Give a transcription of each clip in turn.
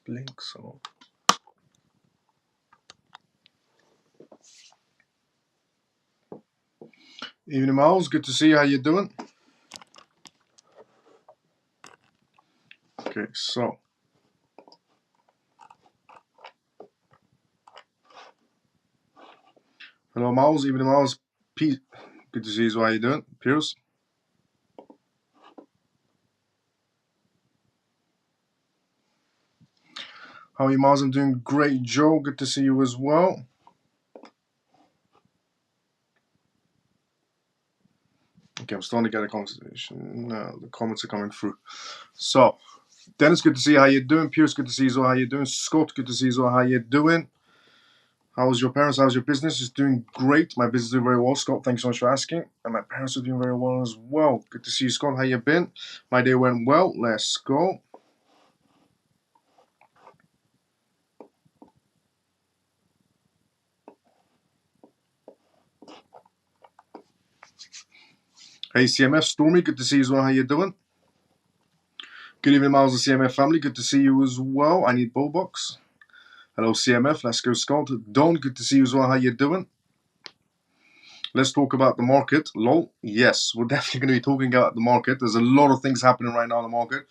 links on. Evening, Miles. Good to see you. How you doing? Okay, so hello, Miles. Evening, Miles. Pete. Good to see you. How you doing, Pierce? How are you, Miles? I'm doing great, Joe. Good to see you as well. Okay, I'm starting to get a conversation. The comments are coming through. So, Dennis, good to see you. How you doing? Pierce, good to see you. How you doing? Scott, good to see you. How you doing? How's your parents? How's your business? It's doing great. My business is doing very well, Scott. Thanks so much for asking. And my parents are doing very well as well. Good to see you, Scott. How you been? My day went well. Let's go. Hey, CMF Stormy, good to see you as well. How you doing? Good evening, Miles of CMF family. Good to see you as well. I need Bullbox. Hello, CMF. Let's go, Scott. Don, good to see you as well. How you doing? Let's talk about the market. Lol. Yes, we're definitely going to be talking about the market. There's a lot of things happening right now in the market.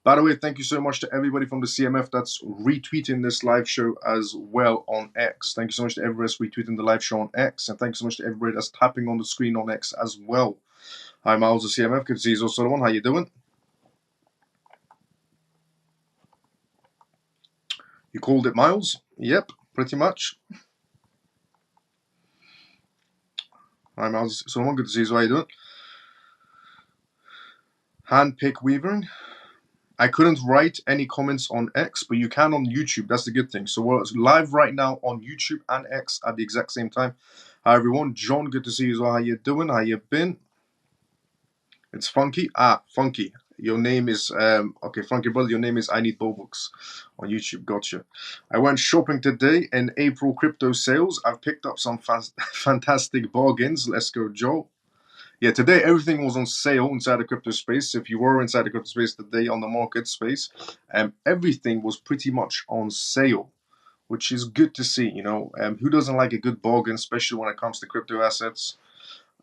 By the way, thank you so much to everybody from the CMF that's retweeting this live show as well on X. Thank you so much to everybody that's retweeting the live show on X. And thank you so much to everybody that's tapping on the screen on X as well. Hi, Miles of CMF. Good to see you, Solomon. How you doing? You called it Miles? Yep, pretty much. Hi, Miles. Solomon. Good to see you. How you doing? Handpick weaving. I couldn't write any comments on X, but you can on YouTube. That's the good thing. So we're live right now on YouTube and X at the exact same time. Hi, everyone. John, good to see you as well. How you doing? How you been? It's Funky. Funky. Your name is, okay, Funky Brother, your name is I Need Books on YouTube. Gotcha. I went shopping today in April crypto sales. I've picked up some fantastic bargains. Let's go, Joe. Yeah, today everything was on sale inside the crypto space. If you were inside the crypto space today on the market space, everything was pretty much on sale, which is good to see. You know, who doesn't like a good bargain, especially when it comes to crypto assets?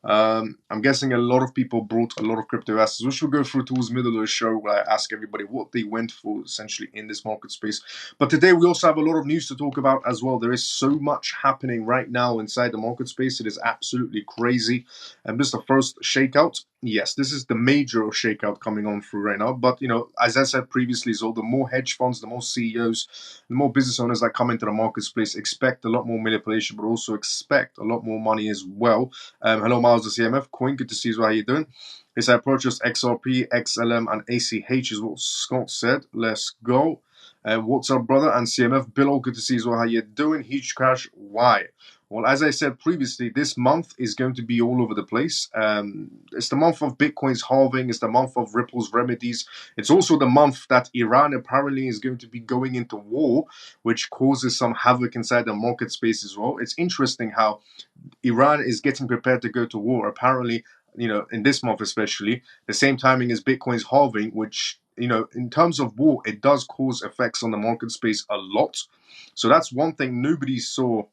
I'm guessing a lot of people brought a lot of crypto assets, which we'll go through towards the middle of the show where I ask everybody what they went for essentially in this market space. But today we also have a lot of news to talk about as well. There is so much happening right now inside the market space. It is absolutely crazy. And this is the first shakeout. Yes, this is the major shakeout coming on through right now. But, you know, as I said previously, so the more hedge funds, the more CEOs, the more business owners that come into the market space expect a lot more manipulation, but also expect a lot more money as well. Hello, Miles, the CMF. Coin, good to see you. How you doing? Yes, I purchased XRP, XLM, and ACH is what Scott said. Let's go. What's up, brother? And CMF. Bill, good to see you. How you doing? Huge crash. Why? Well, as I said previously, this month is going to be all over the place. It's the month of Bitcoin's halving. It's the month of Ripple's remedies. It's also the month that Iran apparently is going to be going into war, which causes some havoc inside the market space as well. It's interesting how Iran is getting prepared to go to war. Apparently, you know, in this month especially, the same timing as Bitcoin's halving, which, you know, in terms of war, it does cause effects on the market space a lot. So that's one thing nobody saw,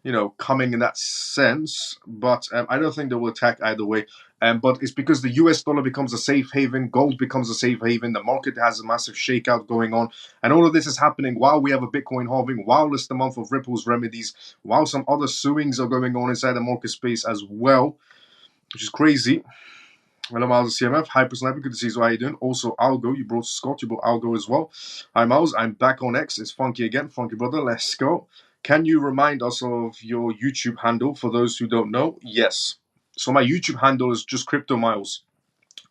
you know, coming in that sense. But I don't think they will attack either way. But it's because the US dollar becomes a safe haven, gold becomes a safe haven, the market has a massive shakeout going on. And all of this is happening while we have a Bitcoin halving, while it's the month of Ripple's remedies, while some other suings are going on inside the market space as well, which is crazy. Hello, Miles of CMF. Hyper Sniper, good to see you. How you doing? Also, Algo, you brought Scott, you brought Algo as well. Hi, Miles. I'm back on X. It's Funky again. Funky brother, let's go. Can you remind us of your YouTube handle for those who don't know? Yes. So my YouTube handle is just Crypto Miles.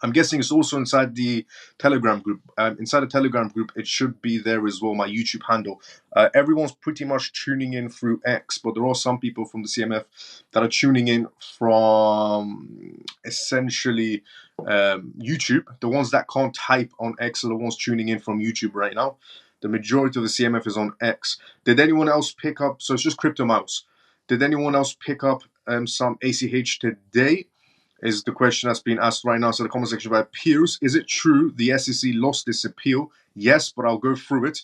I'm guessing it's also inside the Telegram group. Inside the Telegram group, it should be there as well, my YouTube handle. Everyone's pretty much tuning in through X, but there are some people from the CMF that are tuning in from essentially YouTube. The ones that can't type on X are the ones tuning in from YouTube right now. The majority of the CMF is on X. Did anyone else pick up? So it's just Crypto Mouse. Did anyone else pick up some ACH today? is the question that's being asked right now. So the comment section by Piers. Is it true the SEC lost this appeal? Yes, but I'll go through it.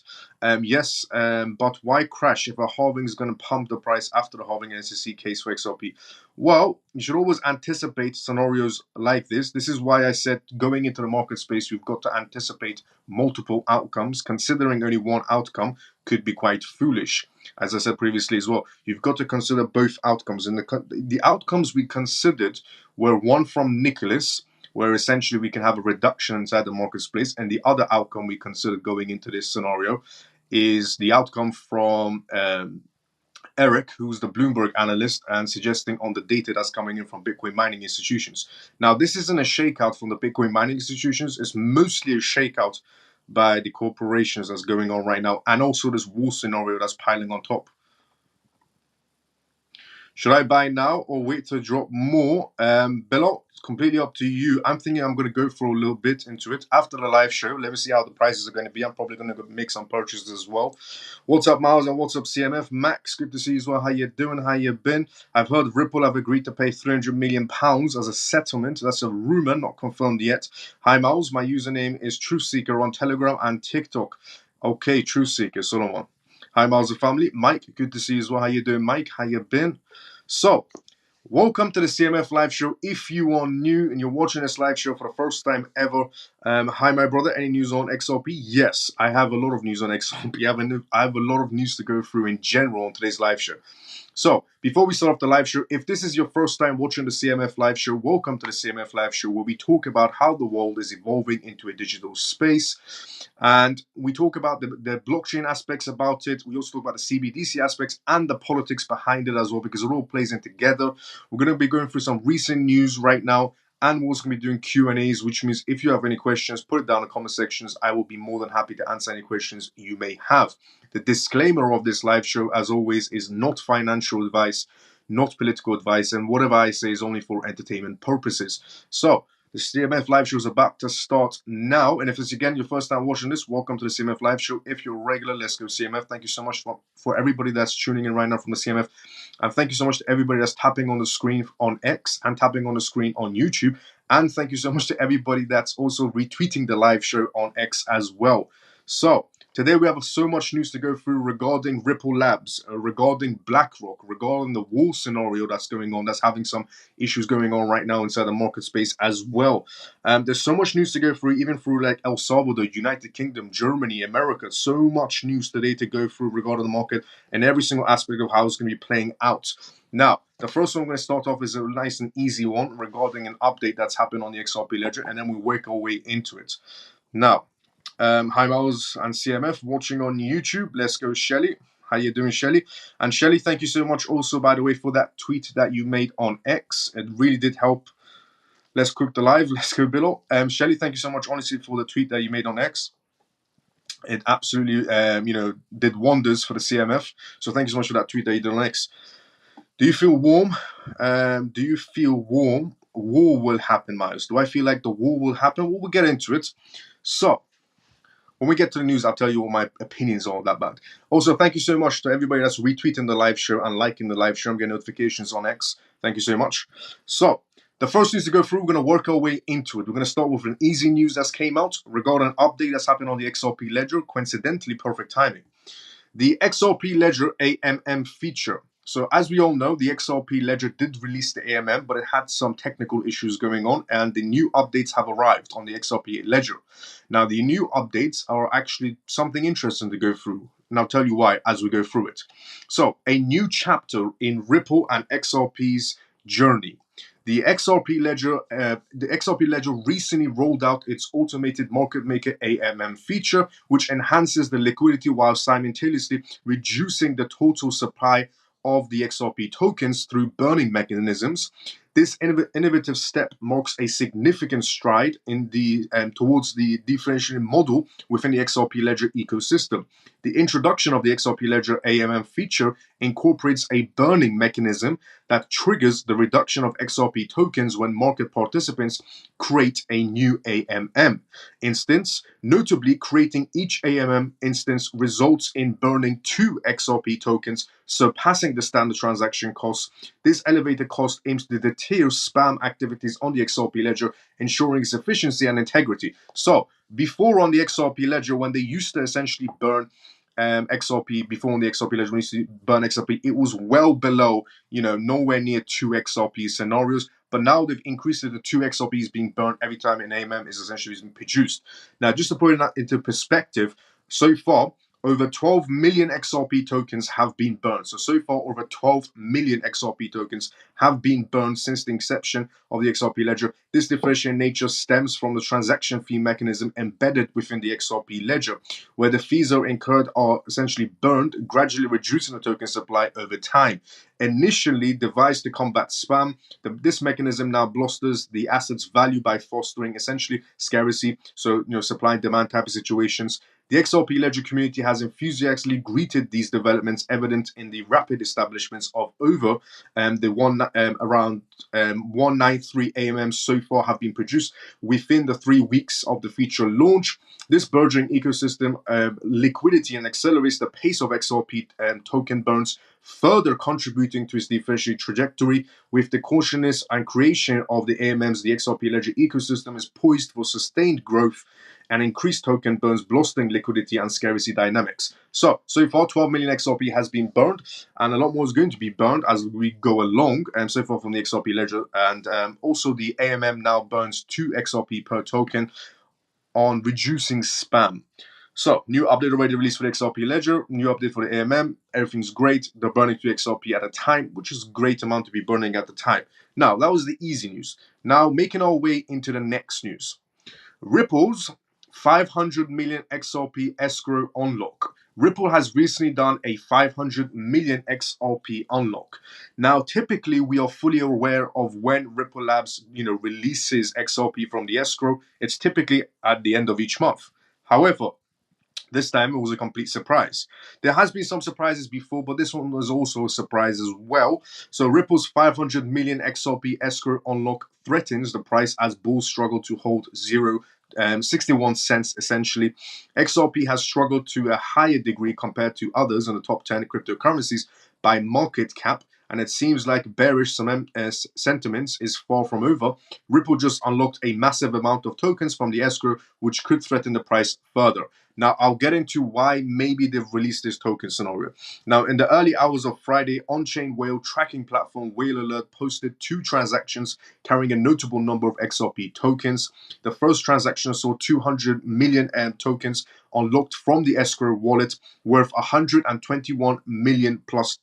Yes, but why crash if a halving is going to pump the price after the halving SEC case for XRP? Well, you should always anticipate scenarios like this. This is why I said going into the market space, you've got to anticipate multiple outcomes. Considering only one outcome could be quite foolish. As I said previously as well, you've got to consider both outcomes. And the outcomes we considered were one from Nicholas, where essentially we can have a reduction inside the market space, and the other outcome we considered going into this scenario is the outcome from Eric, who's the Bloomberg analyst, and suggesting on the data that's coming in from Bitcoin mining institutions. Now, this isn't a shakeout from the Bitcoin mining institutions. It's mostly a shakeout by the corporations that's going on right now, and also this war scenario that's piling on top. Should I buy now or wait to drop more? Bello, it's completely up to you. I'm thinking I'm going to go for a little bit into it after the live show. Let me see how the prices are going to be. I'm probably going to make some purchases as well. What's up, Miles, and what's up, CMF? Max, good to see you as well. How you doing? How you been? I've heard Ripple have agreed to pay £300 million as a settlement. That's a rumor, not confirmed yet. Hi, Miles. My username is Truthseeker on Telegram and TikTok. Okay, Truthseeker, Solomon. Hi, Miles and family. Mike, good to see you as well. How you doing, Mike? How you been? So, welcome to the CMF live show. If you are new and you're watching this live show for the first time ever, hi, my brother. Any news on XRP? Yes, I have a lot of news on XRP. I have a lot of news to go through in general on today's live show. So, before we start off the live show, if this is your first time watching the CMF live show, welcome to the CMF live show, where we talk about how the world is evolving into a digital space. And we talk about the blockchain aspects about it. We also talk about the CBDC aspects and the politics behind it as well, because it all plays in together. We're going to be going through some recent news right now, and we're also going to be doing Q&As, which means if you have any questions, put it down in the comment sections. I will be more than happy to answer any questions you may have. The disclaimer of this live show, as always, is not financial advice, not political advice, and whatever I say is only for entertainment purposes. So, the CMF live show is about to start now. And if it's again your first time watching this, welcome to the CMF live show. If you're regular, let's go CMF. Thank you so much for everybody that's tuning in right now from the CMF. And thank you so much to everybody that's tapping on the screen on X and tapping on the screen on YouTube. And thank you so much to everybody that's also retweeting the live show on X as well. So, today we have so much news to go through regarding Ripple Labs, regarding BlackRock, regarding the war scenario that's going on, that's having some issues going on right now inside the market space as well. There's so much news to go through, even through like El Salvador, United Kingdom, Germany, America. So much news today to go through regarding the market and every single aspect of how it's going to be playing out. Now, the first one I'm going to start off is a nice and easy one regarding an update that's happened on the XRP ledger, and then we work our way into it. Now, hi, Miles and CMF watching on YouTube. Let's go, Shelly. How you doing, Shelly? And Shelly, thank you so much also, by the way, for that tweet that you made on X. It really did help. Let's cook the live. Let's go, Billo. Shelly, thank you so much, honestly, for the tweet that you made on X. It absolutely, did wonders for the CMF. So thank you so much for that tweet that you did on X. Do you feel warm? Do you feel warm? War will happen, Miles. Do I feel like the war will happen? Well, we'll get into it. So, when we get to the news, I'll tell you what my opinions are on that bad. Also, thank you so much to everybody that's retweeting the live show and liking the live show. I'm getting notifications on X. Thank you so much. So, the first news to go through, we're going to work our way into it. We're going to start with an easy news that's came out regarding an update that's happened on the XRP ledger. Coincidentally, perfect timing. The XRP ledger AMM feature. So as we all know, the XRP ledger did release the AMM, but it had some technical issues going on, and the new updates have arrived on the XRP ledger. Now, the new updates are actually something interesting to go through, and I'll tell you why as we go through it. So, a new chapter in Ripple and XRP's journey. The XRP ledger recently rolled out its automated market maker AMM feature, which enhances the liquidity while simultaneously reducing the total supply of the XRP tokens through burning mechanisms. This innovative step marks a significant stride in towards the differentiated model within the XRP ledger ecosystem. The introduction of the XRP ledger AMM feature incorporates a burning mechanism that triggers the reduction of XRP tokens when market participants create a new AMM instance. Notably, creating each AMM instance results in burning 2 XRP tokens, surpassing the standard transaction costs. This elevated cost aims to deter spam activities on the XRP ledger, ensuring its efficiency and integrity. So, before on the XRP ledger, when they used to essentially burn XRP, before on the XRP ledger, when you used to burn XRP, it was well below, nowhere near 2 XRP scenarios. But now they've increased it to 2 XRPs being burned every time an AMM is essentially being produced. Now, just to put that into perspective, so far, over 12 million XRP tokens have been burned. So far, over 12 million XRP tokens have been burned since the inception of the XRP ledger. This differentiating nature stems from the transaction fee mechanism embedded within the XRP ledger, where the fees are incurred are essentially burned, gradually reducing the token supply over time. Initially devised to combat spam, this mechanism now bolsters the asset's value by fostering essentially scarcity, so supply and demand type of situations. The XRP ledger community has enthusiastically greeted these developments, evident in the rapid establishments of over around 193 AMMs so far have been produced within the 3 weeks of the feature launch. This burgeoning ecosystem liquidity and accelerates the pace of XRP token burns, further contributing to its differentiated trajectory. With the cautiousness and creation of the AMMs, the XRP ledger ecosystem is poised for sustained growth and increased token burns, bolstering liquidity and scarcity dynamics. So far, 12 million XRP has been burned, and a lot more is going to be burned as we go along. So far from the XRP ledger, and also the AMM now burns 2 XRP per token on reducing spam. So, new update already released for the XRP ledger, new update for the AMM. Everything's great. They're burning 2 XRP at a time, which is a great amount to be burning at the time. Now, that was the easy news. Now, making our way into the next news. Ripple's 500 million XRP escrow unlock. Ripple has recently done a 500 million XRP unlock. Now, typically, we are fully aware of when Ripple Labs, releases XRP from the escrow. It's typically at the end of each month. However, this time it was a complete surprise. There has been some surprises before, but this one was also a surprise as well. So Ripple's 500 million XRP escrow unlock threatens the price as bulls struggle to hold 61 cents essentially. XRP has struggled to a higher degree compared to others in the top 10 cryptocurrencies by market cap, and it seems like bearish sentiments is far from over. Ripple just unlocked a massive amount of tokens from the escrow, which could threaten the price further. Now, I'll get into why maybe they've released this token scenario. Now, in the early hours of Friday, on-chain whale tracking platform Whale Alert posted 2 transactions carrying a notable number of XRP tokens. The first transaction saw 200 million tokens unlocked from the escrow wallet, worth $121 million plus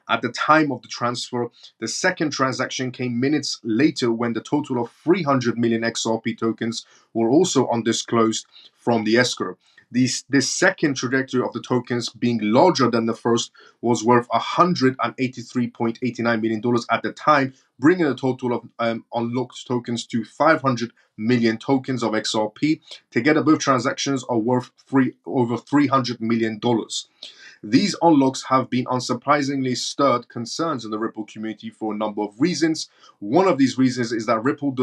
at the time of the transfer. The second transaction came minutes later when the total of 300 million XRP tokens were also undisclosed from the escrow. This second trajectory of the tokens being larger than the first was worth $183.89 million at the time, bringing the total of unlocked tokens to 500 million tokens of XRP. Together, both transactions are worth over $300 million. These unlocks have been unsurprisingly stirred concerns in the Ripple community for a number of reasons. One of these reasons is that Ripple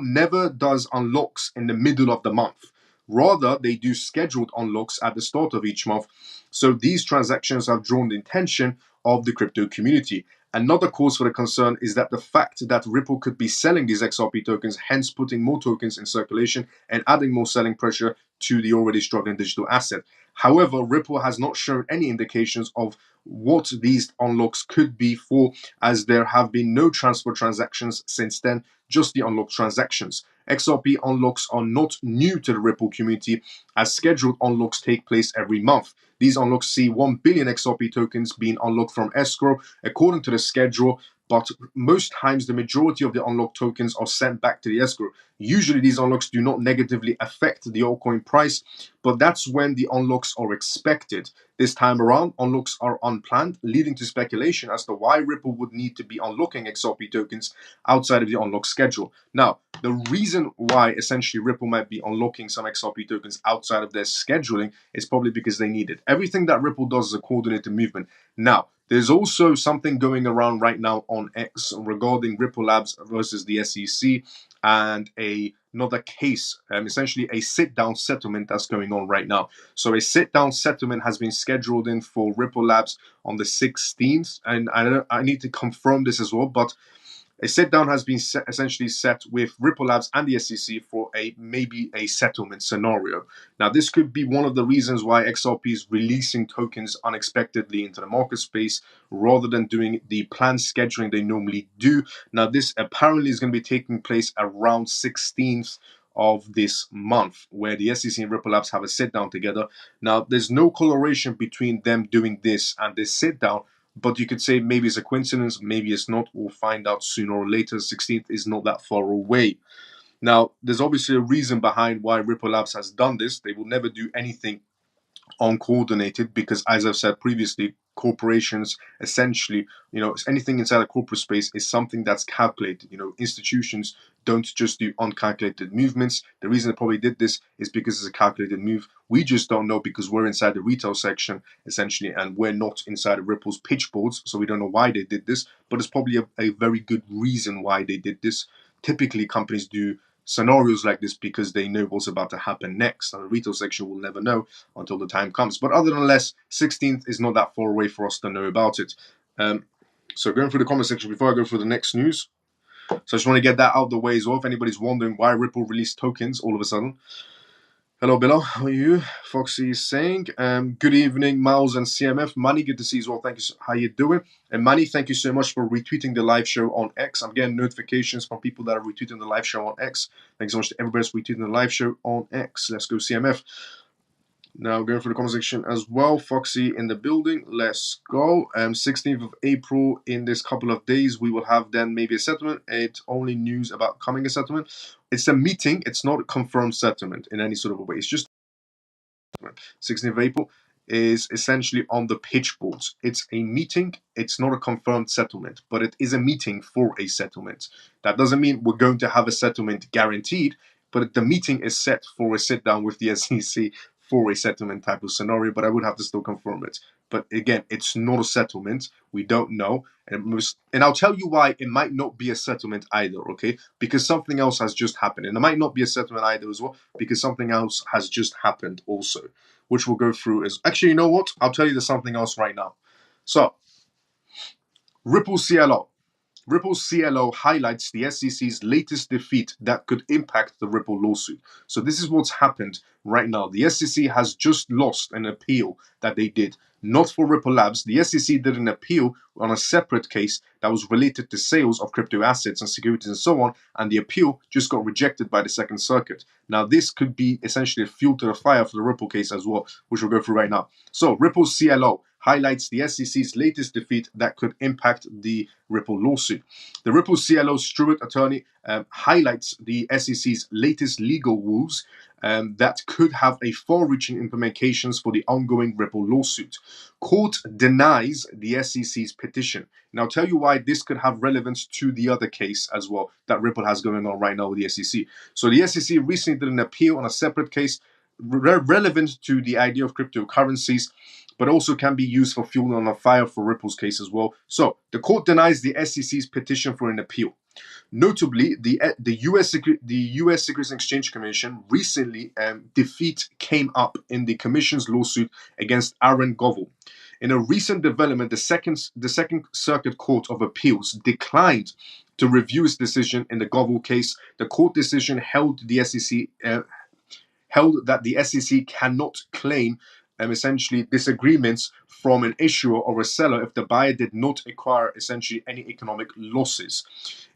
never does unlocks in the middle of the month. Rather, they do scheduled unlocks at the start of each month. So these transactions have drawn the attention of the crypto community. Another cause for the concern is that the fact that Ripple could be selling these XRP tokens, hence putting more tokens in circulation and adding more selling pressure to the already struggling digital asset. However, Ripple has not shown any indications of what these unlocks could be for, as there have been no transfer transactions since then, just the unlocked transactions. XRP unlocks are not new to the Ripple community, as scheduled unlocks take place every month. These unlocks see 1 billion XRP tokens being unlocked from escrow according to the schedule. but most times the majority of the unlocked tokens are sent back to the escrow. Usually these unlocks do not negatively affect the altcoin price, but that's when the unlocks are expected. This time around, unlocks are unplanned, leading to speculation as to why Ripple would need to be unlocking XRP tokens outside of the unlock schedule. Now, the reason why essentially Ripple might be unlocking some XRP tokens outside of their scheduling is probably because they need it. Everything that Ripple does is a coordinated movement. Now, there's also something going around right now on X regarding Ripple Labs versus the SEC and another case, essentially a sit-down settlement that's going on right now. So a sit-down settlement has been scheduled in for Ripple Labs on the 16th, and I need to confirm this as well, but a sit-down has been essentially set with Ripple Labs and the SEC for maybe a settlement scenario. Now, this could be one of the reasons why XRP is releasing tokens unexpectedly into the market space rather than doing the planned scheduling they normally do. Now, this apparently is going to be taking place around 16th of this month, where the SEC and Ripple Labs have a sit-down together. Now, there's no correlation between them doing this and this sit-down, but you could say maybe it's a coincidence, maybe it's not. We'll find out sooner or later. 16th is not that far away. Now, there's obviously a reason behind why Ripple Labs has done this. They will never do anything uncoordinated because, as I've said previously, corporations essentially, anything inside a corporate space is something that's calculated. Institutions don't just do uncalculated movements. The reason they probably did this is because it's a calculated move. We just don't know because we're inside the retail section essentially, and we're not inside of Ripple's pitch boards, so we don't know why they did this. But it's probably a very good reason why they did this. Typically, companies do scenarios like this because they know what's about to happen next, and the retail section will never know until the time comes. But other than less, 16th is not that far away for us to know about it. So going through the comment section before I go through the next news. So I just want to get that out of the way as well. If anybody's wondering why Ripple released tokens all of a sudden. Hello, Bilal. How are you? Foxy is saying, good evening, Miles and CMF. Manny, good to see you as well. Thank you. How you doing? And Manny, thank you so much for retweeting the live show on X. I'm getting notifications from people that are retweeting the live show on X. Thanks so much to everybody that's retweeting the live show on X. Let's go, CMF. Now going for the conversation as well. Foxy in the building. Let's go. 16th of April, in this couple of days, we will have then maybe a settlement. It's only news about coming a settlement. It's a meeting. It's not a confirmed settlement in any sort of a way. It's just 16th of April is essentially on the pitch boards. It's a meeting. It's not a confirmed settlement, but it is a meeting for a settlement. That doesn't mean we're going to have a settlement guaranteed, but the meeting is set for a sit down with the SEC for a settlement type of scenario, but I would have to still confirm it. But again, it's not a settlement. We don't know. And I'll tell you why it might not be a settlement either, okay? Because something else has just happened. And it might not be a settlement either as well, because something else has just happened also, which we'll go through as... Actually, you know what? I'll tell you there's something else right now. So, Ripple CLO. Ripple's CLO highlights the SEC's latest defeat that could impact the Ripple lawsuit. So this is what's happened right now. The SEC has just lost an appeal that they did, not for Ripple Labs. The SEC did an appeal on a separate case that was related to sales of crypto assets and securities and so on, and the appeal just got rejected by the Second Circuit. Now, this could be essentially a fuel to the fire for the Ripple case as well, which we'll go through right now. So, Ripple's CLO highlights the SEC's latest defeat that could impact the Ripple lawsuit. The Ripple CLO Stewart attorney highlights the SEC's latest legal rules that could have a far-reaching implications for the ongoing Ripple lawsuit. Court denies the SEC's petition. And I'll tell you why this could have relevance to the other case as well that Ripple has going on right now with the SEC. So the SEC recently did an appeal on a separate case relevant to the idea of cryptocurrencies, but also can be used for fuel on a fire for Ripple's case as well. So the court denies the SEC's petition for an appeal. Notably, the U.S. Securities and Exchange Commission recently defeat came up in the Commission's lawsuit against Aaron Govell. In a recent development, the Second Circuit Court of Appeals declined to review its decision in the Govell case. The court decision held that the SEC cannot claim essentially disagreements from an issuer or a seller if the buyer did not acquire essentially any economic losses.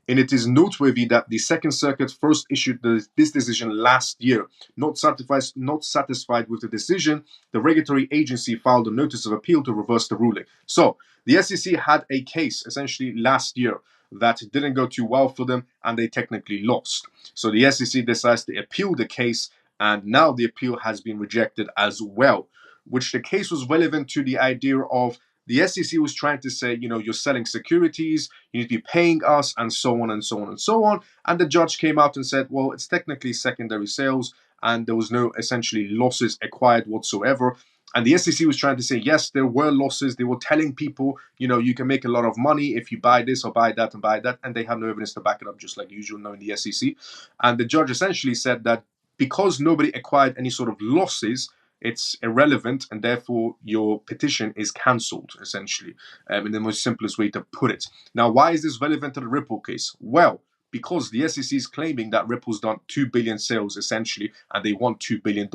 And it is noteworthy that the Second Circuit first issued this decision last year. Not satisfied with the decision, the regulatory agency filed a notice of appeal to reverse the ruling. So the SEC had a case essentially last year that didn't go too well for them, and they technically lost. So the SEC decides to appeal the case, and now the appeal has been rejected as well, which the case was relevant to the idea of the SEC was trying to say, you're selling securities, you need to be paying us, and so on and so on and so on. And the judge came out and said, well, it's technically secondary sales, and there was no essentially losses acquired whatsoever. And the SEC was trying to say, yes, there were losses. They were telling people, you can make a lot of money if you buy this or buy that and buy that. And they have no evidence to back it up, just like usual, knowing the SEC. And the judge essentially said that because nobody acquired any sort of losses, it's irrelevant, and therefore your petition is cancelled, essentially, in the most simplest way to put it. Now, why is this relevant to the Ripple case? Well, because the SEC is claiming that Ripple's done 2 billion sales, essentially, and they want $2 billion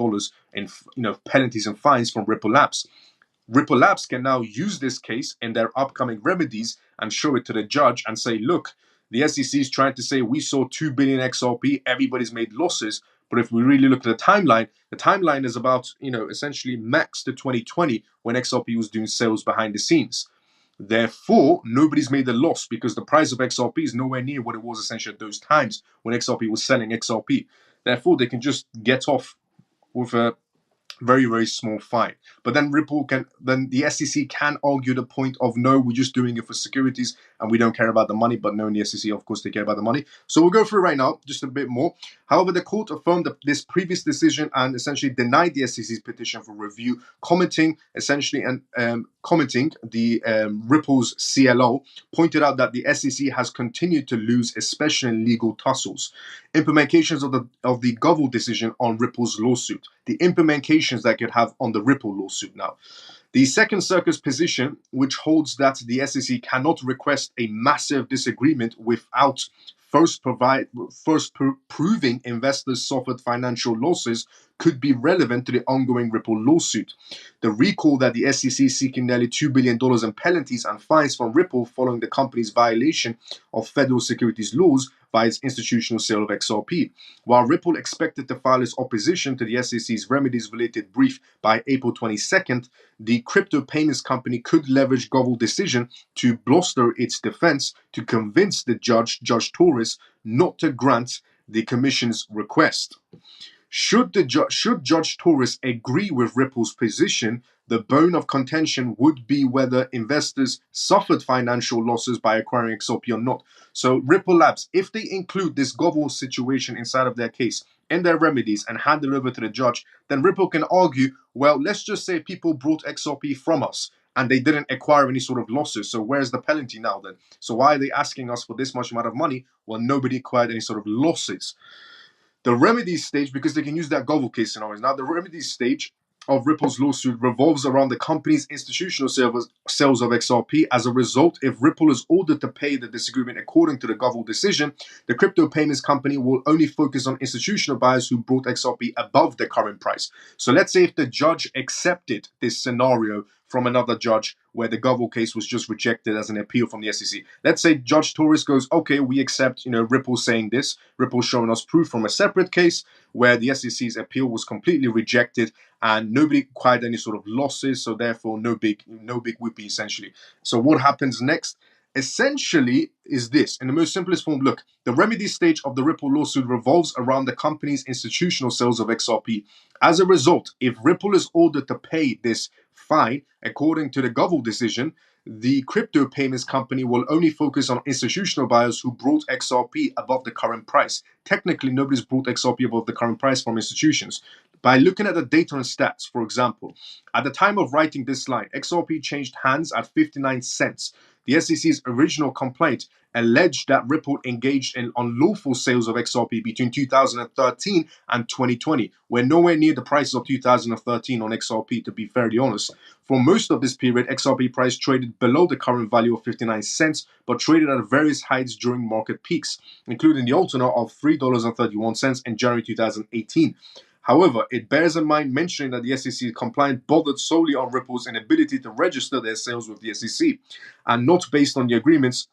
in penalties and fines from Ripple Labs. Ripple Labs can now use this case in their upcoming remedies and show it to the judge and say, look, the SEC is trying to say we saw 2 billion XRP, everybody's made losses. But if we really look at the timeline is about, essentially max to 2020 when XRP was doing sales behind the scenes. Therefore, nobody's made a loss because the price of XRP is nowhere near what it was essentially at those times when XRP was selling XRP. Therefore, they can just get off with a very, very small fine. But then then the SEC can argue the point of, no, we're just doing it for securities and we don't care about the money. But no, in the SEC, of course, they care about the money. So we'll go through right now just a bit more. However, the court affirmed this previous decision and essentially denied the SEC's petition for review, commenting the Ripple's CLO, pointed out that the SEC has continued to lose, especially in legal tussles. Implications of the Govell decision on Ripple's lawsuit. The implications that could have on the Ripple lawsuit now. The Second Circuit's position, which holds that the SEC cannot request a massive disagreement without first proving investors suffered financial losses, could be relevant to the ongoing Ripple lawsuit. The recall that the SEC is seeking nearly $2 billion in penalties and fines from Ripple following the company's violation of federal securities laws by its institutional sale of XRP. While Ripple expected to file its opposition to the SEC's remedies-related brief by April 22nd, the crypto payments company could leverage Govell's decision to bolster its defense to convince the Judge Torres, not to grant the commission's request. Should Judge Torres agree with Ripple's position, the bone of contention would be whether investors suffered financial losses by acquiring XRP or not. So Ripple Labs, if they include this Govell situation inside of their case in their remedies and hand it over to the judge, then Ripple can argue, well, let's just say people brought XRP from us and they didn't acquire any sort of losses. So where's the penalty now then? So why are they asking us for this much amount of money when nobody acquired any sort of losses? The remedies stage, because they can use that Govell case scenario. Now, the remedies stage of Ripple's lawsuit revolves around the company's institutional sales of XRP. As a result, if Ripple is ordered to pay the disagreement according to the Govell decision, the crypto payments company will only focus on institutional buyers who bought XRP above the current price. So let's say if the judge accepted this scenario from another judge where the Govell case was just rejected as an appeal from the SEC. Let's say Judge Torres goes, okay, we accept, Ripple saying this, Ripple showing us proof from a separate case where the SEC's appeal was completely rejected and nobody acquired any sort of losses, so therefore no big whoopee essentially. So what happens next? Essentially is this, in the most simplest form, look, the remedy stage of the Ripple lawsuit revolves around the company's institutional sales of XRP. As a result, if Ripple is ordered to pay this fine, according to the Govell decision, the crypto payments company will only focus on institutional buyers who brought XRP above the current price. Technically, nobody's brought XRP above the current price from institutions. By looking at the data and stats, for example, at the time of writing this line, XRP changed hands at 59 cents. The SEC's original complaint alleged that Ripple engaged in unlawful sales of XRP between 2013 and 2020. We're nowhere near the prices of 2013 on XRP, to be fairly honest. For most of this period, XRP price traded below the current value of 59 cents, but traded at various heights during market peaks, including the alternate of $3.31 in January 2018. However, it bears in mind mentioning that the SEC compliant bothered solely on Ripple's inability to register their sales with the SEC and not based on the agreements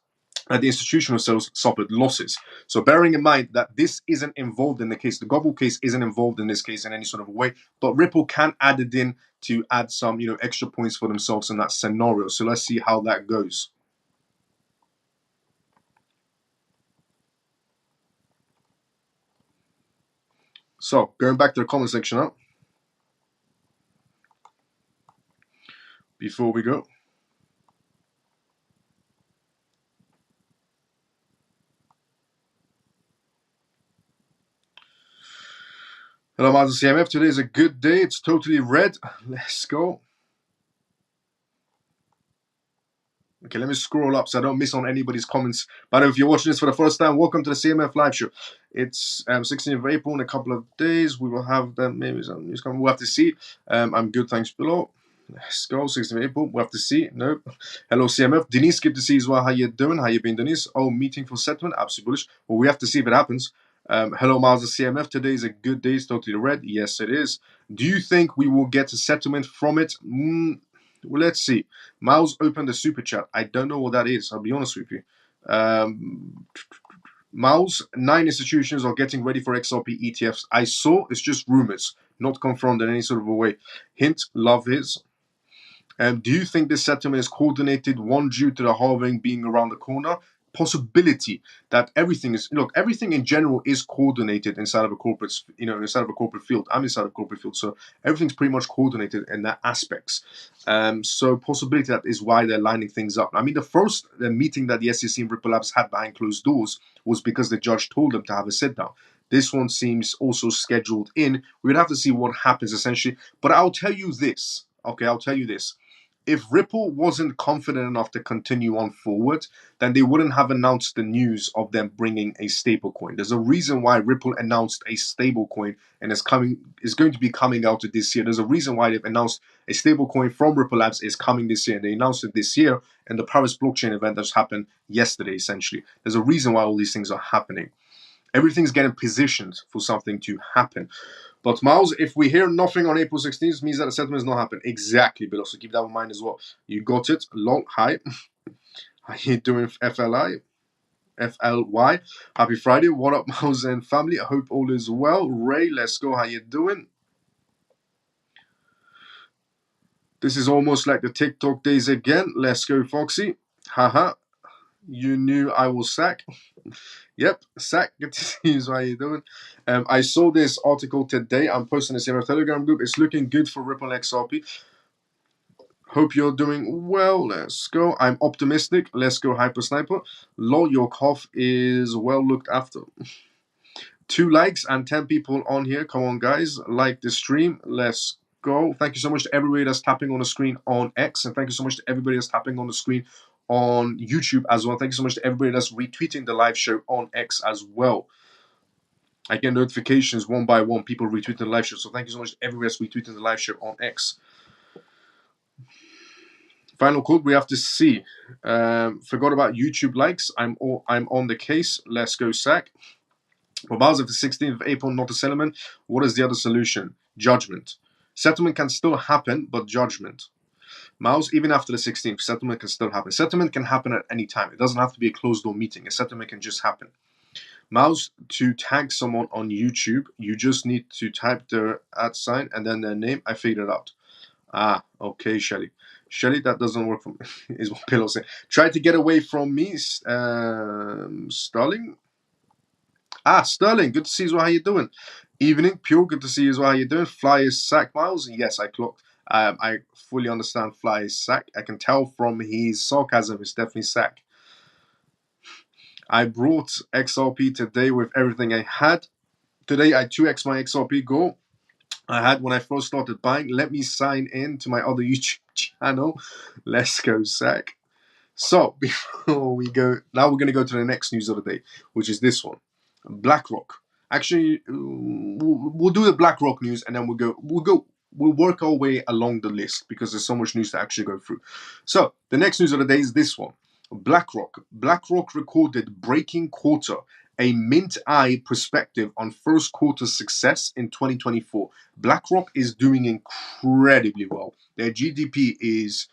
and the institutional sales suffered losses. So bearing in mind that this isn't involved in the case, the Gobble case isn't involved in this case in any sort of way, but Ripple can add it in to add some, extra points for themselves in that scenario. So let's see how that goes. So going back to the comment section now, before we go. Hello, Master CMF. Today is a good day. It's totally red. Let's go. Okay, let me scroll up so I don't miss on anybody's comments. By the way, if you're watching this for the first time, welcome to the CMF live show. It's 16th of April in a couple of days. We will have maybe some news coming. We'll have to see. I'm good, thanks below. Let's go, 16th of April. We'll have to see. No. Hello, CMF. Denise, good to see you as well. How you doing? How you been, Denise? Oh, meeting for settlement. Absolutely bullish. Well, we have to see if it happens. Hello, Miles of CMF. Today is a good day. It's totally red. Yes, it is. Do you think we will get a settlement from it? Well, let's see. Miles opened a super chat. I don't know what that is. I'll be honest with you. Miles, 9 institutions are getting ready for XRP ETFs. I saw it's just rumors, not confirmed in any sort of a way. Hint, love his. Do you think this settlement is coordinated, one due to the halving being around the corner? Possibility that everything in general is coordinated inside of a corporate, inside of a corporate field. I'm inside of a corporate field, so everything's pretty much coordinated in that aspects. So possibility that is why they're lining things up. I mean, the meeting that the SEC and Ripple Labs had behind closed doors was because the judge told them to have a sit down. This one seems also scheduled in. We would have to see what happens essentially. But I'll tell you this. Okay, I'll tell you this. If Ripple wasn't confident enough to continue on forward, then they wouldn't have announced the news of them bringing a stablecoin. There's a reason why Ripple announced a stablecoin and is going to be coming out this year. There's a reason why they've announced a stablecoin from Ripple Labs is coming this year. And they announced it this year in the Paris blockchain event that's happened yesterday, essentially. There's a reason why all these things are happening. Everything's getting positioned for something to happen. But Miles, if we hear nothing on April 16th, means that the settlement has not happened. Exactly, Bill. So keep that in mind as well. You got it. Long hi. How you doing, FLY? Happy Friday. What up, Miles and family? I hope all is well. Ray, let's go. How you doing? This is almost like the TikTok days again. Let's go, Foxy. Haha. You knew I was sack. Yep, Sack, good to see you. How you doing? I saw this article today. I'm posting this in our Telegram group. It's looking good for Ripple XRP. Hope you're doing well. Let's go. I'm optimistic. Let's go, Hyper Sniper. Lol, your cough is well looked after. 2 likes and 10 people on here. Come on, guys. Like the stream. Let's go. Thank you so much to everybody that's tapping on the screen on X. And thank you so much to everybody that's tapping on the screen on YouTube as well. Thank you so much to everybody that's retweeting the live show on X as well. I get notifications one by one, people retweeting the live show. So thank you so much to everybody that's retweeting the live show on X. Final quote, we have to see. Forgot about YouTube likes. I'm on the case. Let's go, Sack. For Basel, the 16th of April, not a settlement. What is the other solution? Judgment. Settlement can still happen, but judgment. Mouse, even after the 16th, settlement can still happen. Settlement can happen at any time. It doesn't have to be a closed door meeting. A settlement can just happen. Mouse, to tag someone on YouTube, you just need to type their @ sign and then their name. I figured it out. Ah, okay, Shelly. Shelly, that doesn't work for me, is what Pillow said. Try to get away from me, Sterling. Ah, Sterling, good to see you as well. How you doing? Evening, Pure, good to see you as well. How you doing? Fly is Sack, Miles. Yes, I clocked. I fully understand Fly is Sack. I can tell from his sarcasm, it's definitely Sack. I brought XRP today with everything I had. Today, I 2x my XRP goal I had when I first started buying. Let me sign in to my other YouTube channel. Let's go, Sack. So, before we go, now we're going to go to the next news of the day, which is this one. BlackRock. Actually, we'll do the BlackRock news, and then we'll work our way along the list because there's so much news to actually go through. So, the next news of the day is this one. BlackRock recorded breaking quarter, a mint eye perspective on first quarter success in 2024. BlackRock is doing incredibly well. Their GDP is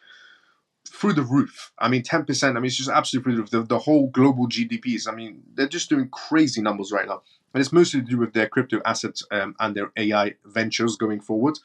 through the roof. I mean, 10%. I mean, it's just absolutely through the roof. The whole global GDPs. I mean, they're just doing crazy numbers right now, and it's mostly to do with their crypto assets and their AI ventures going forward.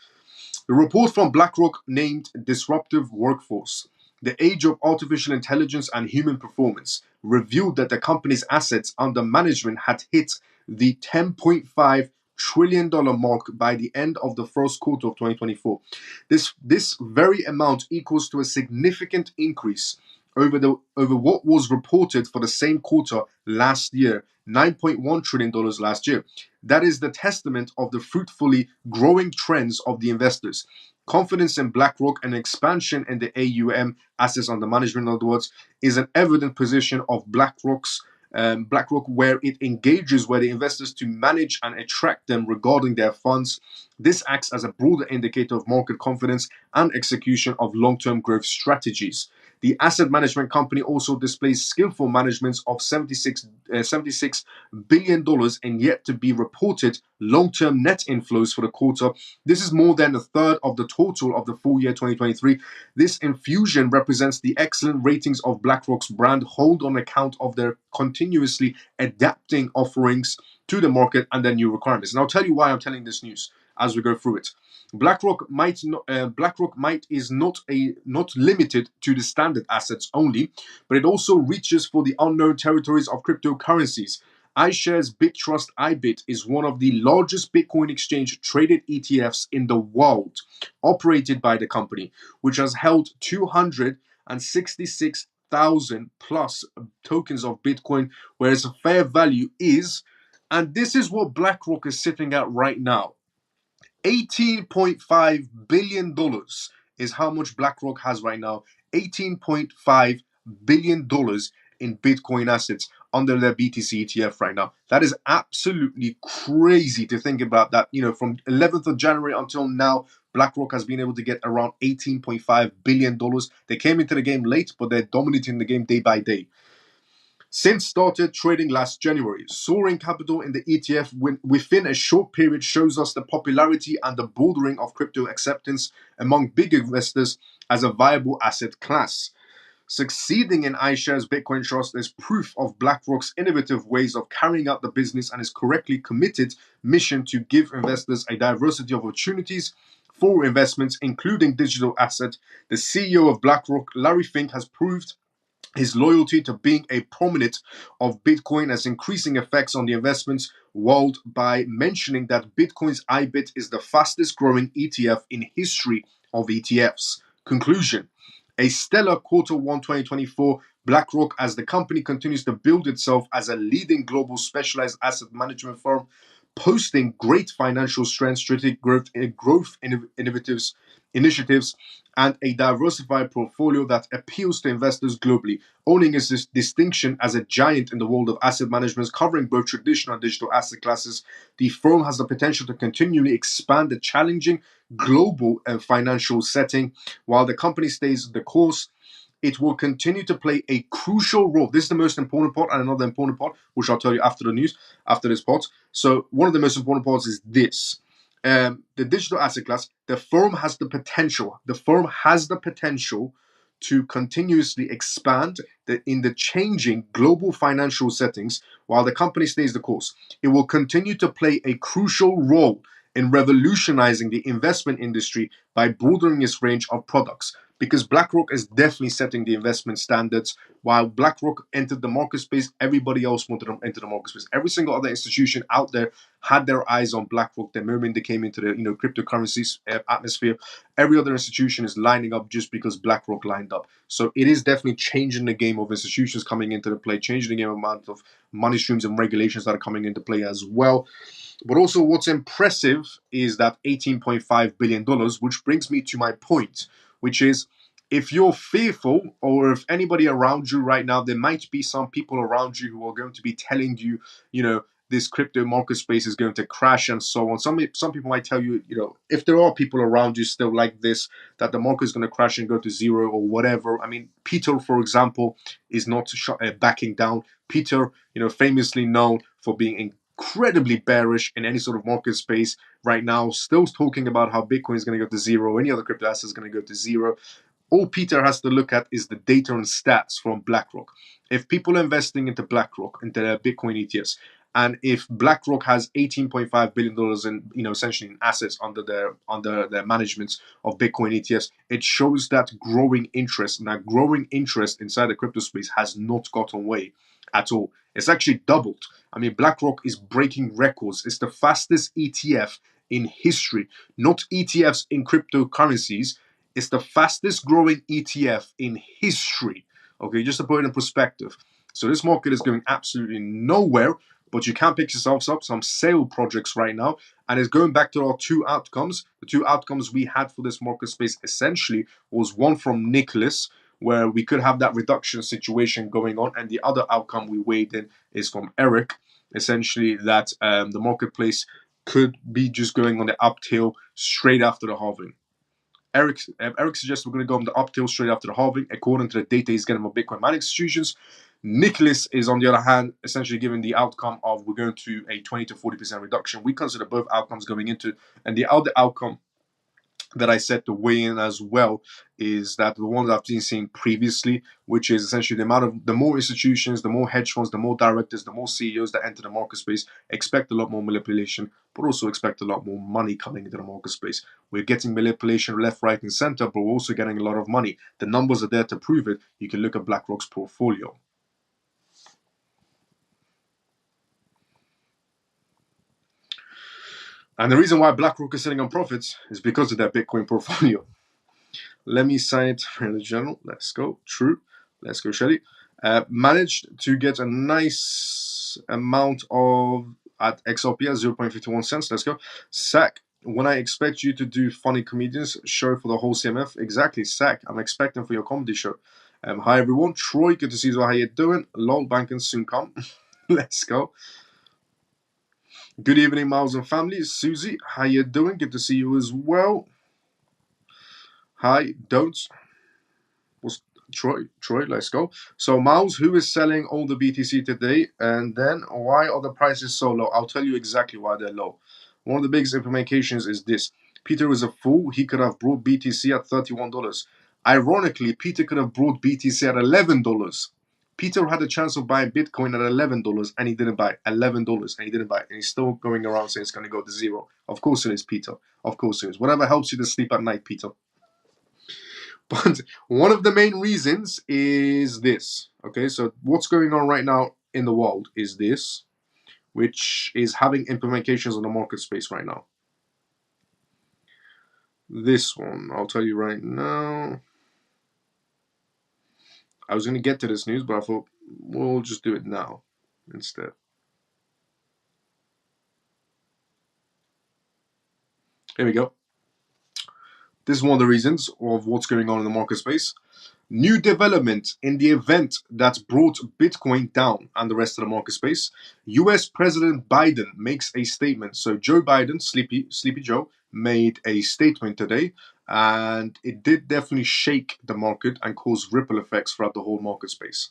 The report from BlackRock named Disruptive Workforce: The Age of Artificial Intelligence and Human Performance revealed that the company's assets under management had hit the $10.5 trillion mark by the end of the first quarter of 2024. This very amount equals to a significant increase over what was reported for the same quarter last year, $9.1 trillion last year. That is the testament of the fruitfully growing trends of the investors. Confidence in BlackRock and expansion in the AUM, assets under management, in other words, is an evident position of BlackRock, where it engages where the investors to manage and attract them regarding their funds. This acts as a broader indicator of market confidence and execution of long-term growth strategies. The asset management company also displays skillful management of $76 billion in yet to be reported long-term net inflows for the quarter. This is more than a third of the total of the full year 2023. This infusion represents the excellent ratings of BlackRock's brand hold on account of their continuously adapting offerings to the market and their new requirements. And I'll tell you why I'm telling this news as we go through it. BlackRock might is not limited to the standard assets only, but it also reaches for the unknown territories of cryptocurrencies. iShares BitTrust IBIT is one of the largest Bitcoin exchange traded ETFs in the world, operated by the company, which has held 266,000 plus tokens of Bitcoin, whereas the fair value is, and this is what BlackRock is sitting at right now, $18.5 billion is how much BlackRock has right now. $18.5 billion in Bitcoin assets under their BTC ETF right now. That is absolutely crazy to think about that. From 11th of January until now, BlackRock has been able to get around $18.5 billion. They came into the game late, but they're dominating the game day by day. Since started trading last January, soaring capital in the ETF within a short period shows us the popularity and the broadening of crypto acceptance among big investors as a viable asset class. Succeeding in iShares Bitcoin Trust is proof of BlackRock's innovative ways of carrying out the business and its correctly committed mission to give investors a diversity of opportunities for investments, including digital assets. The CEO of BlackRock, Larry Fink, has proved his loyalty to being a prominent of Bitcoin has increasing effects on the investments world by mentioning that Bitcoin's IBIT is the fastest growing ETF in history of ETFs. Conclusion: a stellar quarter 1 2024 BlackRock as the company continues to build itself as a leading global specialized asset management firm, posting great financial strength, strategic initiatives, and a diversified portfolio that appeals to investors globally. Owning its distinction as a giant in the world of asset management, covering both traditional and digital asset classes, the firm has the potential to continually expand the challenging global financial setting. While the company stays the course, it will continue to play a crucial role. This is the most important part, and another important part, which I'll tell you after the news, after this part. So one of the most important parts is this. The digital asset class, the firm has the potential. The firm has the potential to continuously expand in the changing global financial settings while the company stays the course. It will continue to play a crucial role in revolutionizing the investment industry by broadening its range of products. Because BlackRock is definitely setting the investment standards. While BlackRock entered the market space, everybody else wanted to enter the market space. Every single other institution out there had their eyes on BlackRock the moment they came into the cryptocurrencies atmosphere. Every other institution is lining up just because BlackRock lined up. So it is definitely changing the game of institutions coming into the play, changing the game amount of money streams and regulations that are coming into play as well. But also what's impressive is that $18.5 billion, which brings me to my point, which is if you're fearful or if anybody around you right now, there might be some people around you who are going to be telling you, this crypto market space is going to crash and so on. Some people might tell you, if there are people around you still like this, that the market is going to crash and go to zero or whatever. I mean, Peter, for example, is not backing down. Peter, famously known for being incredibly bearish in any sort of market space right now, still talking about how Bitcoin is going to go to zero, any other crypto asset is going to go to zero. all Peter has to look at is the data and stats from BlackRock. If people are investing into BlackRock, into their Bitcoin ETFs, and if BlackRock has $18.5 billion in, essentially in assets under their management of Bitcoin ETFs, it shows that growing interest. And that growing interest inside the crypto space has not gotten away at all. It's actually doubled. I mean, BlackRock is breaking records. It's the fastest ETF in history, not ETFs in cryptocurrencies. It's the fastest growing ETF in history. Okay, just to put it in perspective. So this market is going absolutely nowhere, but you can pick yourselves up some sale projects right now. And it's going back to our two outcomes. The two outcomes we had for this market space essentially was one from Nicholas, where we could have that reduction situation going on, and the other outcome we weighed in is from Eric, essentially that the marketplace could be just going on the uphill straight after the halving. Eric suggests we're going to go on the uphill straight after the halving, according to the data he's getting from Bitcoin mining institutions. Nicholas is, on the other hand, essentially giving the outcome of we're going to a 20 to 40% reduction. We consider both outcomes going into, and the other outcome that I said to weigh in as well is that the one that I've been seeing previously, which is essentially the amount of the more institutions, the more hedge funds, the more directors, the more CEOs that enter the market space, expect a lot more manipulation, but also expect a lot more money coming into the market space. We're getting manipulation left, right, and center, but we're also getting a lot of money. The numbers are there to prove it. You can look at BlackRock's portfolio. And the reason why BlackRock is sitting on profits is because of their Bitcoin portfolio. Let me cite the general. Let's go. True. Let's go, Shelly. Managed to get a nice amount of at XRP at 0.51 cents. Let's go. Sack. When I expect you to do funny comedians show for the whole CMF. Exactly, Sack. I'm expecting for your comedy show. Hi everyone. Troy, good to see you. How you doing? LOL banking soon come. Let's go. Good evening, Miles and family. Susie, how you doing? Good to see you as well. Hi, don't. What's Troy, let's go. So, Miles, who is selling all the BTC today? And then, why are the prices so low? I'll tell you exactly why they're low. One of the biggest implications is this. Peter is a fool. He could have brought BTC at $31. Ironically, Peter could have brought BTC at $11. Peter had a chance of buying Bitcoin at $11 and he didn't buy it. $11 and he didn't buy it. And he's still going around saying it's going to go to zero. Of course it is, Peter. Of course it is. Whatever helps you to sleep at night, Peter. But one of the main reasons is this. Okay, so what's going on right now in the world is this, which is having implications on the market space right now. This one, I'll tell you right now. I was going to get to this news, but I thought we'll just do it now instead. Here we go. This is one of the reasons of what's going on in the market space. New development in the event that brought Bitcoin down and the rest of the market space. US President Biden makes a statement. So Joe Biden, Sleepy Joe, made a statement today, and it did definitely shake the market and cause ripple effects throughout the whole market space.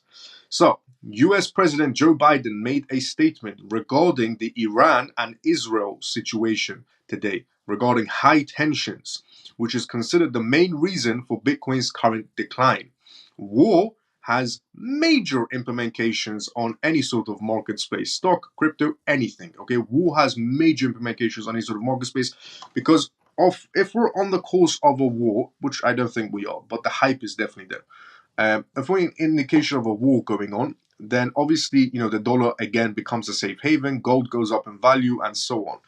So US President Joe Biden made a statement regarding the Iran and Israel situation today, regarding high tensions, which is considered the main reason for Bitcoin's current decline. War has major implications on any sort of market space, stock, crypto, anything. Okay, war has major implications on any sort of market space because of if we're on the course of a war, which I don't think we are, but the hype is definitely there. If we're an indication of a war going on, then obviously the dollar again becomes a safe haven, gold goes up in value, and so on.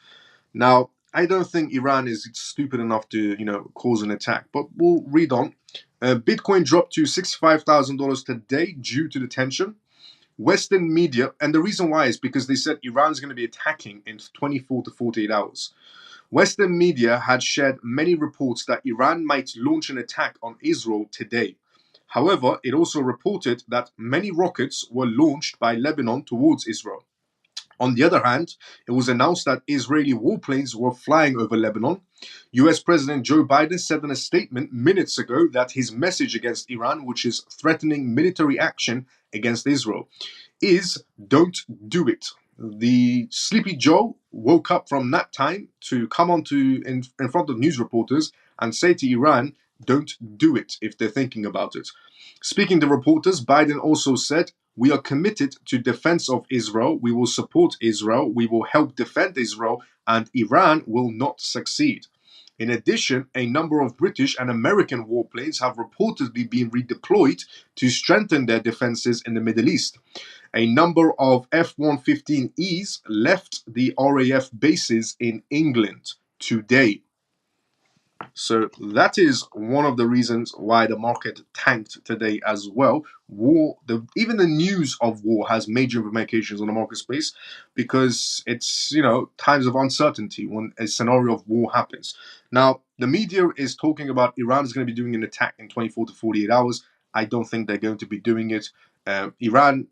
Now, I don't think Iran is stupid enough to, cause an attack, but we'll read on. Bitcoin dropped to $65,000 today due to the tension. Western media, and the reason why is because they said Iran's going to be attacking in 24 to 48 hours. Western media had shared many reports that Iran might launch an attack on Israel today. However, it also reported that many rockets were launched by Lebanon towards Israel. On the other hand, it was announced that Israeli warplanes were flying over Lebanon. US President Joe Biden said in a statement minutes ago that his message against Iran, which is threatening military action against Israel, is don't do it. The Sleepy Joe woke up from that time to come on in front of news reporters and say to Iran Don't do it if they're thinking about it. Speaking to reporters, Biden also said, "We are committed to defense of Israel. We will support Israel. We will help defend Israel, and Iran will not succeed." In addition, a number of British and American warplanes have reportedly been redeployed to strengthen their defenses in the Middle East. A number of F-115Es left the RAF bases in England today. So that is one of the reasons why the market tanked today as well. Even the news of war has major implications on the market space, because it's, times of uncertainty when a scenario of war happens. Now, the media is talking about Iran is going to be doing an attack in 24 to 48 hours. I don't think they're going to be doing it. Iran,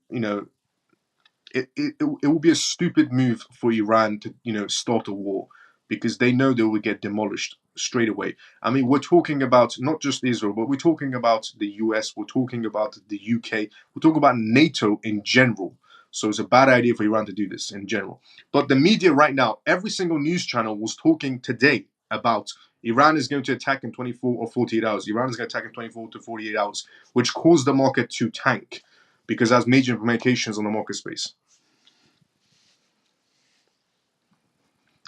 it will be a stupid move for Iran to start a war, because they know they will get demolished straight away. I mean, we're talking about not just Israel, but we're talking about the US, we're talking about the UK, we're talking about NATO in general. So it's a bad idea for Iran to do this in general. But the media right now, every single news channel was talking today about Iran is going to attack in 24 or 48 hours. Iran is going to attack in 24 to 48 hours, which caused the market to tank, because it has major implications on the market space.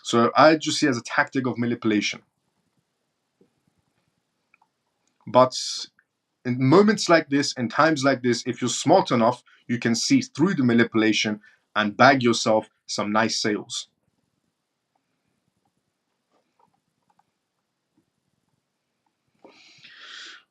So I just see it as a tactic of manipulation. But in moments like this, in times like this, if you're smart enough, you can see through the manipulation and bag yourself some nice sales.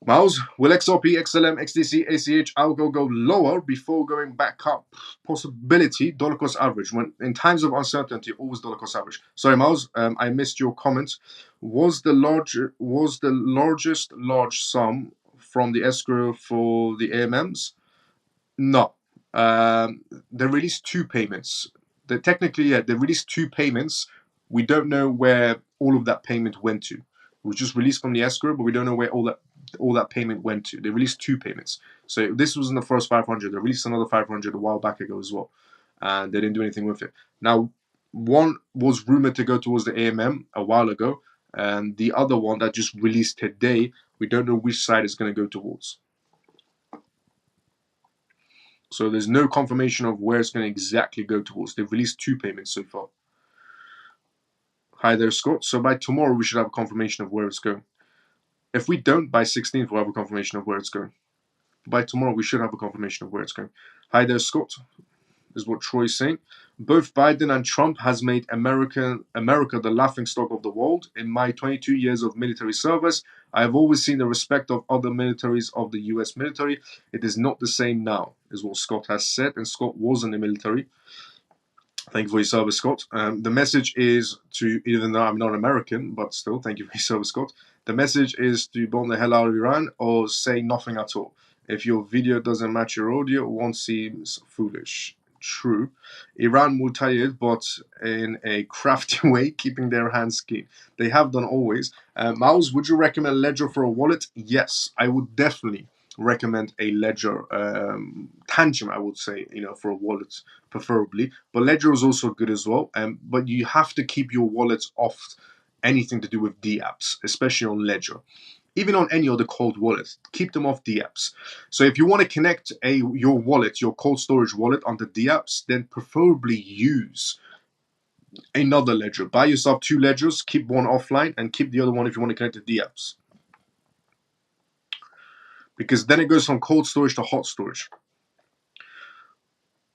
Miles, will XRP, XLM, XDC, ACH, algo go lower before going back up? Possibility, dollar cost average. When in times of uncertainty, always dollar cost average. Sorry, Miles, I missed your comment. Was the largest large sum from the escrow for the AMMs? No. They released two payments. They released two payments. We don't know where all of that payment went to. It was just released from the escrow, but we don't know where all that payment went to. They released two payments. So this was in the first 500. They released another 500 a while back ago as well, and they didn't do anything with it. Now, one was rumored to go towards the AMM a while ago, and the other one that just released today, we don't know which side it's going to go towards. So there's no confirmation of where it's going to exactly go towards. They've released two payments so far. Hi there, Scott. So by tomorrow, we should have a confirmation of where it's going. If we don't, by 16th, we'll have a confirmation of where it's going. By tomorrow, we should have a confirmation of where it's going. Hi there, Scott, is what Troy's saying. Both Biden and Trump has made America the laughingstock of the world. In my 22 years of military service, I have always seen the respect of other militaries of the US military. It is not the same now, is what Scott has said, and Scott was in the military. Thank you for your service, Scott. The message is to, even though I'm not American, but still, thank you for your service, Scott. The message is to bomb the hell out of Iran or say nothing at all. If your video doesn't match your audio, one seems foolish. True. Iran will tell you, but in a crafty way, keeping their hands clean. They have done always. Miles, would you recommend Ledger for a wallet? Yes, I would definitely recommend a Ledger. Tangent, I would say, for a wallet, preferably. But Ledger is also good as well. But you have to keep your wallets off anything to do with DApps, especially on Ledger. Even on any other cold wallet, keep them off DApps. So if you want to connect your wallet, your cold storage wallet onto DApps, then preferably use another ledger. Buy yourself two ledgers, keep one offline, and keep the other one if you want to connect to DApps. Because then it goes from cold storage to hot storage.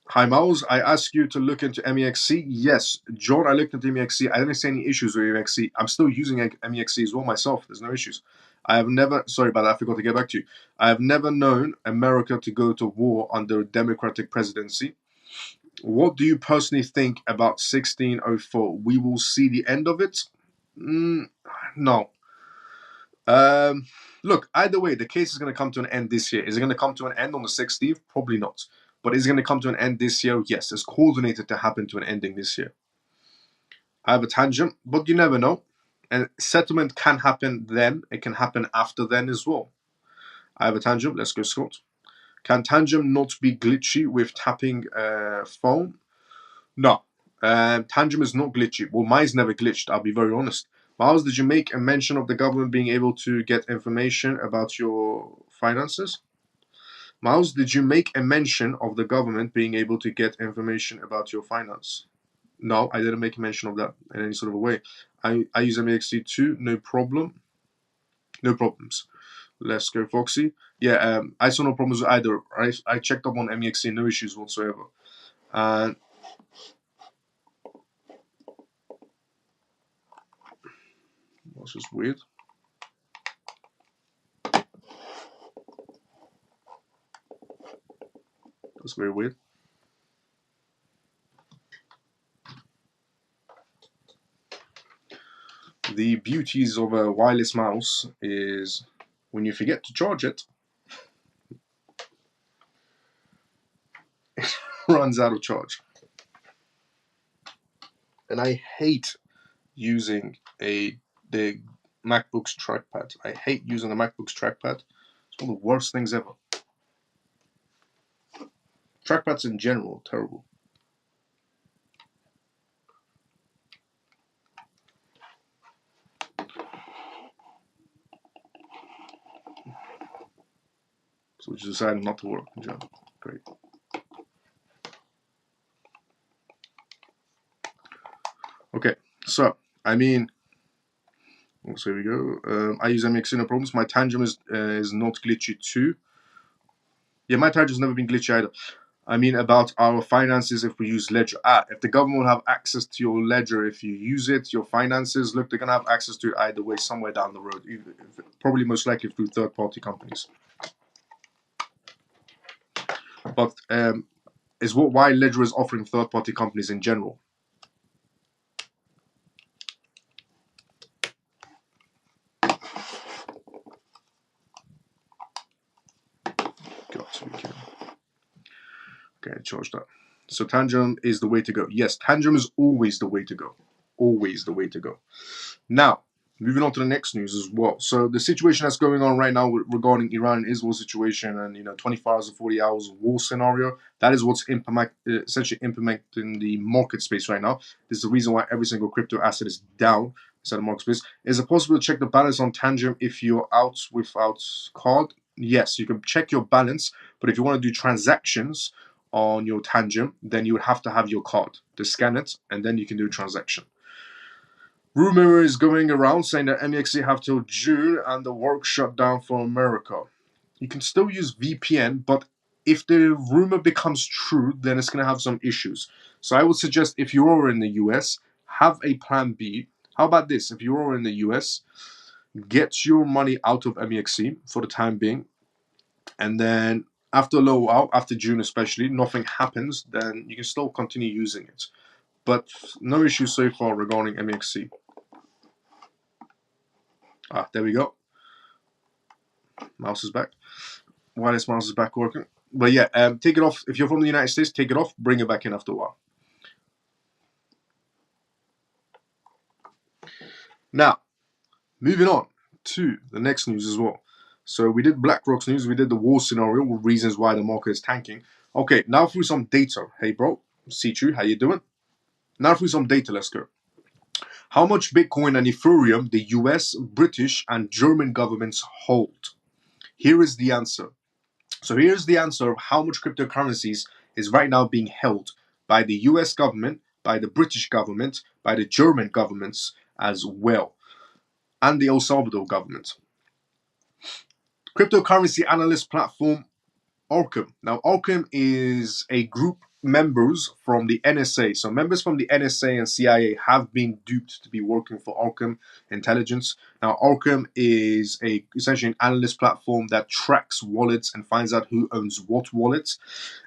Hi, Miles. I asked you to look into MEXC. Yes, John, I looked into MEXC. I didn't see any issues with MEXC. I'm still using MEXC as well myself. There's no issues. I have never, sorry about that, I forgot to get back to you. I have never known America to go to war under a Democratic presidency. What do you personally think about 1604? We will see the end of it? No. Look, either way, the case is going to come to an end this year. Is it going to come to an end on the 16th? Probably not. But is it going to come to an end this year? Yes, it's coordinated to happen to an ending this year. I have a tangent, but you never know. And settlement can happen then. It can happen after then as well. I have a tangent. Let's go, Scott. Can tangent not be glitchy with tapping phone? No. Tangent is not glitchy. Well, mine's never glitched, I'll be very honest. Miles, did you make a mention of the government being able to get information about your finances? Miles, did you make a mention of the government being able to get information about your finance? No, I didn't make a mention of that in any sort of a way. I use MEXC too, no problem. No problems. Let's go, Foxy. Yeah, I saw no problems with either. I checked up on MEXC, no issues whatsoever. And that's just weird. That's very weird. The beauties of a wireless mouse is when you forget to charge it, it runs out of charge. And I hate using the MacBook's trackpad. I hate using the MacBook's trackpad. It's one of the worst things ever. Trackpads in general, terrible. So we just decided not to work in general. Great. Okay, so I mean, so here we go. I use MX no problems. My tangent is not glitchy too. Yeah, my tangent's never been glitchy either. I mean about our finances if we use Ledger. If the government will have access to your Ledger if you use it, your finances, look, they're going to have access to it either way somewhere down the road, probably most likely through third-party companies. But is why Ledger is offering third-party companies in general. Got to be kidding. Okay, charge that. So Tangent is the way to go. Yes, Tangent is always the way to go. Always the way to go. Now, moving on to the next news as well. So the situation that's going on right now regarding Iran and Israel situation and 24 hours or 40 hours war scenario, that is what's essentially implementing the market space right now. This is the reason why every single crypto asset is down inside the market space. Is it possible to check the balance on Tangent if you're out without card? Yes, you can check your balance, but if you want to do transactions on your Tangent, then you would have to have your card to scan it, and then you can do a transaction. Rumor is going around saying that MEXC have till June and the work shut down for America. You can still use VPN, but if the rumor becomes true, then it's going to have some issues. So I would suggest if you are in the US, have a plan B. How about this? If you are in the US, get your money out of MEXC for the time being, and then after a little while, after June especially, nothing happens, then you can still continue using it. But no issues so far regarding MEXC. There we go. Mouse is back. Wireless mouse is back working. But yeah, take it off. If you're from the United States, take it off, bring it back in after a while. Now, moving on to the next news as well. So we did BlackRock's news, we did the war scenario with reasons why the market is tanking. Okay, now through some data. Hey bro, C2, how you doing? Now through some data, let's go. How much Bitcoin and Ethereum the US, British, and German governments hold? Here is the answer. So here's the answer of how much cryptocurrencies is right now being held by the US government, by the British government, by the German governments as well, and the El Salvador government. Cryptocurrency analyst platform Arkham. Now, Arkham is a group members from the NSA. So members from the NSA and CIA have been duped to be working for Arkham Intelligence. Now, Arkham is essentially an analyst platform that tracks wallets and finds out who owns what wallets.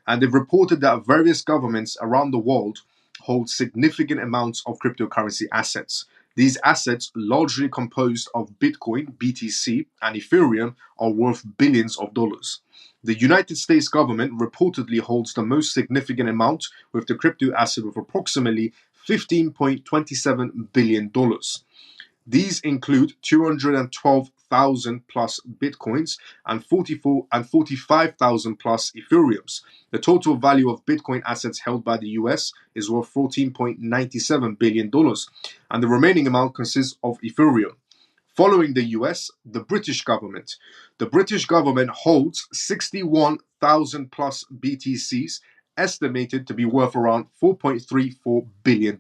And they've reported that various governments around the world hold significant amounts of cryptocurrency assets. These assets, largely composed of Bitcoin, BTC, and Ethereum, are worth billions of dollars. The United States government reportedly holds the most significant amount, with the crypto asset of approximately $15.27 billion. These include 41,000 plus Bitcoins and 45,000 plus Ethereums. The total value of Bitcoin assets held by the US is worth $14.97 billion, and the remaining amount consists of Ethereum. Following the US, the British government. The British government holds 61,000 plus BTCs, estimated to be worth around $4.34 billion.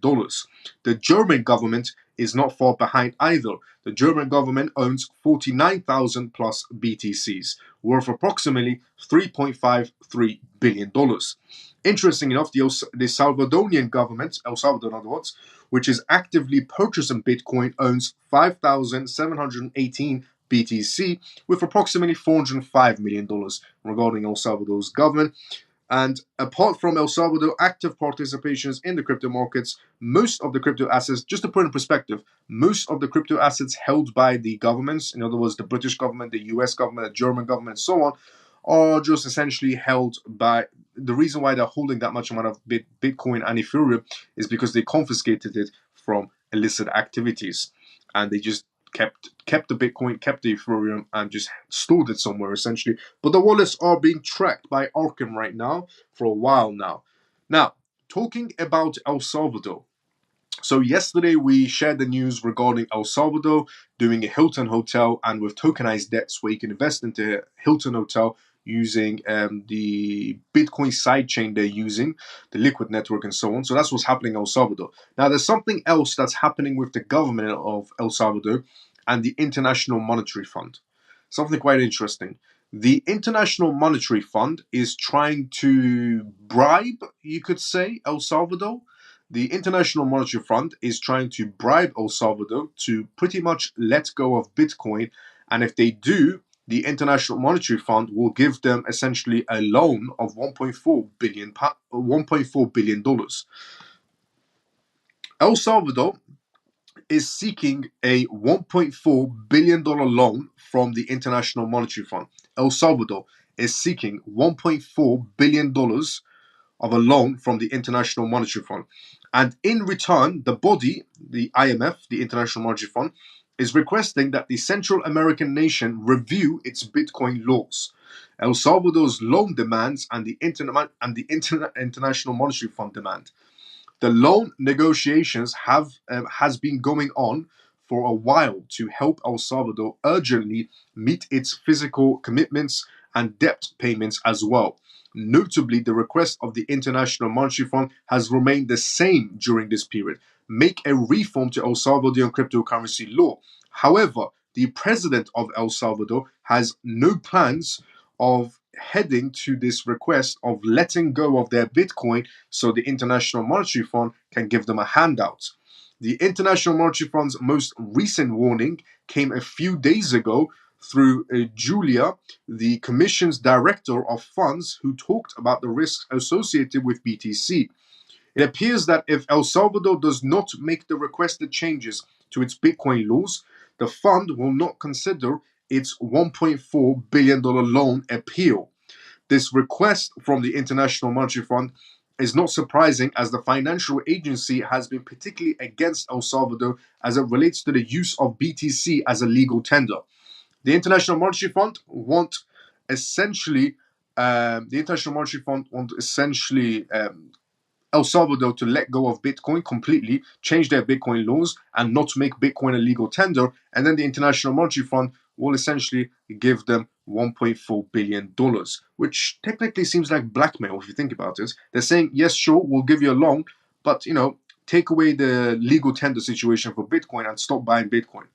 The German government is not far behind either. The German government owns 49,000 plus BTCs, worth approximately $3.53 billion. Interesting enough, the Salvadorian government, El Salvador in other words, which is actively purchasing Bitcoin, owns 5,718 BTC with approximately $405 million regarding El Salvador's government. And apart from El Salvador active participations in the crypto markets, most of the crypto assets, just to put in perspective, most of the crypto assets held by the governments, in other words, the British government, the US government, the German government, and so on, are just essentially held by. The reason why they're holding that much amount of Bitcoin and Ethereum is because they confiscated it from illicit activities, and they just kept the Bitcoin, kept the Ethereum, and just stored it somewhere essentially. But the wallets are being tracked by Arkham right now for a while now. Now, talking about El Salvador. So yesterday we shared the news regarding El Salvador doing a Hilton hotel, and with tokenized debts where you can invest into Hilton hotel using the Bitcoin sidechain they're using, the Liquid network, and so on. So that's what's happening in El Salvador. Now there's something else that's happening with the government of El Salvador and the International Monetary Fund. Something quite interesting. The International Monetary Fund is trying to bribe, you could say, El Salvador. The International Monetary Fund is trying to bribe El Salvador to pretty much let go of Bitcoin. And if they do, the International Monetary Fund will give them essentially a loan of $1.4 billion. El Salvador is seeking a $1.4 billion loan from the International Monetary Fund. El Salvador is seeking $1.4 billion of a loan from the International Monetary Fund. And in return, the body, the IMF, the International Monetary Fund, is requesting that the Central American nation review its Bitcoin laws. El Salvador's loan demands and the International Monetary Fund demand. The loan negotiations has been going on for a while to help El Salvador urgently meet its physical commitments and debt payments as well. Notably, the request of the International Monetary Fund has remained the same during this period: make a reform to El Salvadorian cryptocurrency law. However, the president of El Salvador has no plans of heading to this request of letting go of their Bitcoin so the International Monetary Fund can give them a handout. The International Monetary Fund's most recent warning came a few days ago through Julia, the Commission's Director of Funds, who talked about the risks associated with BTC. It appears that if El Salvador does not make the requested changes to its Bitcoin laws, the fund will not consider its $1.4 billion loan appeal. This request from the International Monetary Fund is not surprising, as the financial agency has been particularly against El Salvador as it relates to the use of BTC as a legal tender. The International Monetary Fund want essentially El Salvador to let go of Bitcoin completely, change their Bitcoin laws, and not make Bitcoin a legal tender. And then the International Monetary Fund will essentially give them $1.4 billion, which technically seems like blackmail if you think about it. They're saying, yes, sure, we'll give you a loan, but, take away the legal tender situation for Bitcoin and stop buying Bitcoin.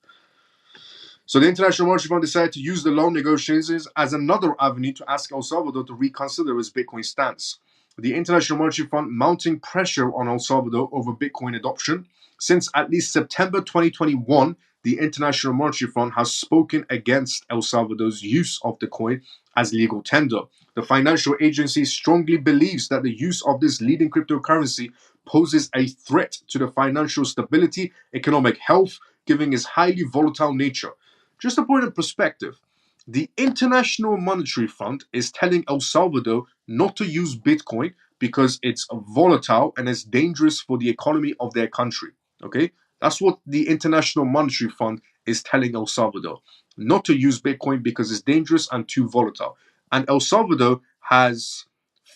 So the International Monetary Fund decided to use the loan negotiations as another avenue to ask El Salvador to reconsider its Bitcoin stance. The International Monetary Fund mounting pressure on El Salvador over Bitcoin adoption. Since at least September 2021, the International Monetary Fund has spoken against El Salvador's use of the coin as legal tender. The financial agency strongly believes that the use of this leading cryptocurrency poses a threat to the financial stability, economic health, given its highly volatile nature. Just to put in perspective, the International Monetary Fund is telling El Salvador not to use Bitcoin because it's volatile and it's dangerous for the economy of their country. Okay? That's what the International Monetary Fund is telling El Salvador not to use Bitcoin because it's dangerous and too volatile. And El Salvador has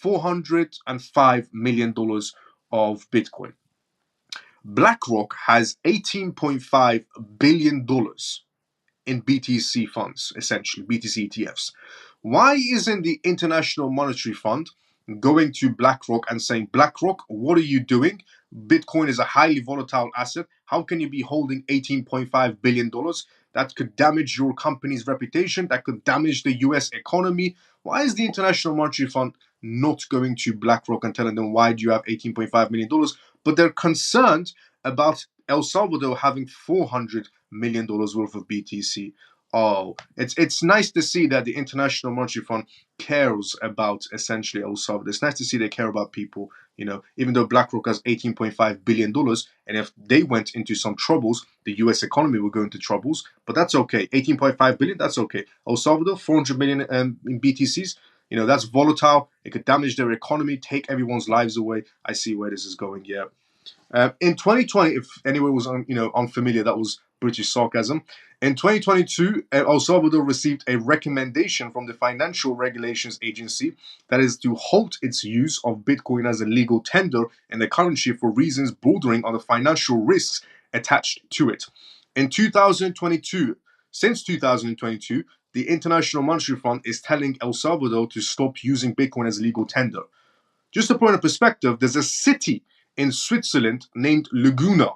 $405 million of Bitcoin. BlackRock has $18.5 billion in BTC funds, essentially, BTC ETFs. Why isn't the International Monetary Fund going to BlackRock and saying, BlackRock, what are you doing? Bitcoin is a highly volatile asset. How can you be holding $18.5 billion? That could damage your company's reputation. That could damage the US economy. Why is the International Monetary Fund not going to BlackRock and telling them, why do you have $18.5 million? But they're concerned about El Salvador having $400 million worth of BTC. Oh, it's nice to see that the International Monetary Fund cares about essentially El Salvador. It's nice to see they care about people, even though BlackRock has $18.5 billion, and if they went into some troubles, the US economy will go into troubles, but that's okay. 18.5 billion, that's okay. El Salvador, 400 million in BTCs, that's volatile. It could damage their economy, take everyone's lives away. I see where this is going, yeah. In 2020, if anyone was unfamiliar, that was British sarcasm. In 2022, El Salvador received a recommendation from the Financial Regulations Agency that is to halt its use of Bitcoin as a legal tender in the currency for reasons bordering on the financial risks attached to it. In 2022, since 2022, the International Monetary Fund is telling El Salvador to stop using Bitcoin as a legal tender. Just to put in perspective, there's a city in Switzerland named Laguna,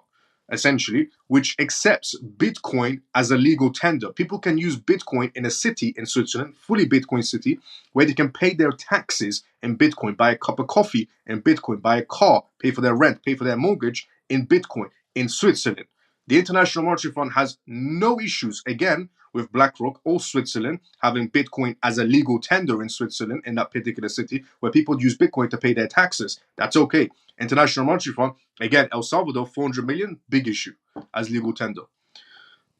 essentially, which accepts Bitcoin as a legal tender. People can use Bitcoin in a city in Switzerland, fully Bitcoin city, where they can pay their taxes in Bitcoin, buy a cup of coffee in Bitcoin, buy a car, pay for their rent, pay for their mortgage in Bitcoin in Switzerland. The International Monetary Fund has no issues, again, with BlackRock or Switzerland having Bitcoin as a legal tender in Switzerland, in that particular city, where people use Bitcoin to pay their taxes. That's okay. International Monetary Fund, again, El Salvador, 400 million, big issue as legal tender.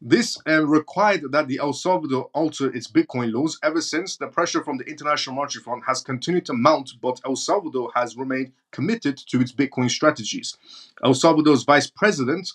This required that the El Salvador alter its Bitcoin laws. Ever since, the pressure from the International Monetary Fund has continued to mount, but El Salvador has remained committed to its Bitcoin strategies. El Salvador's vice president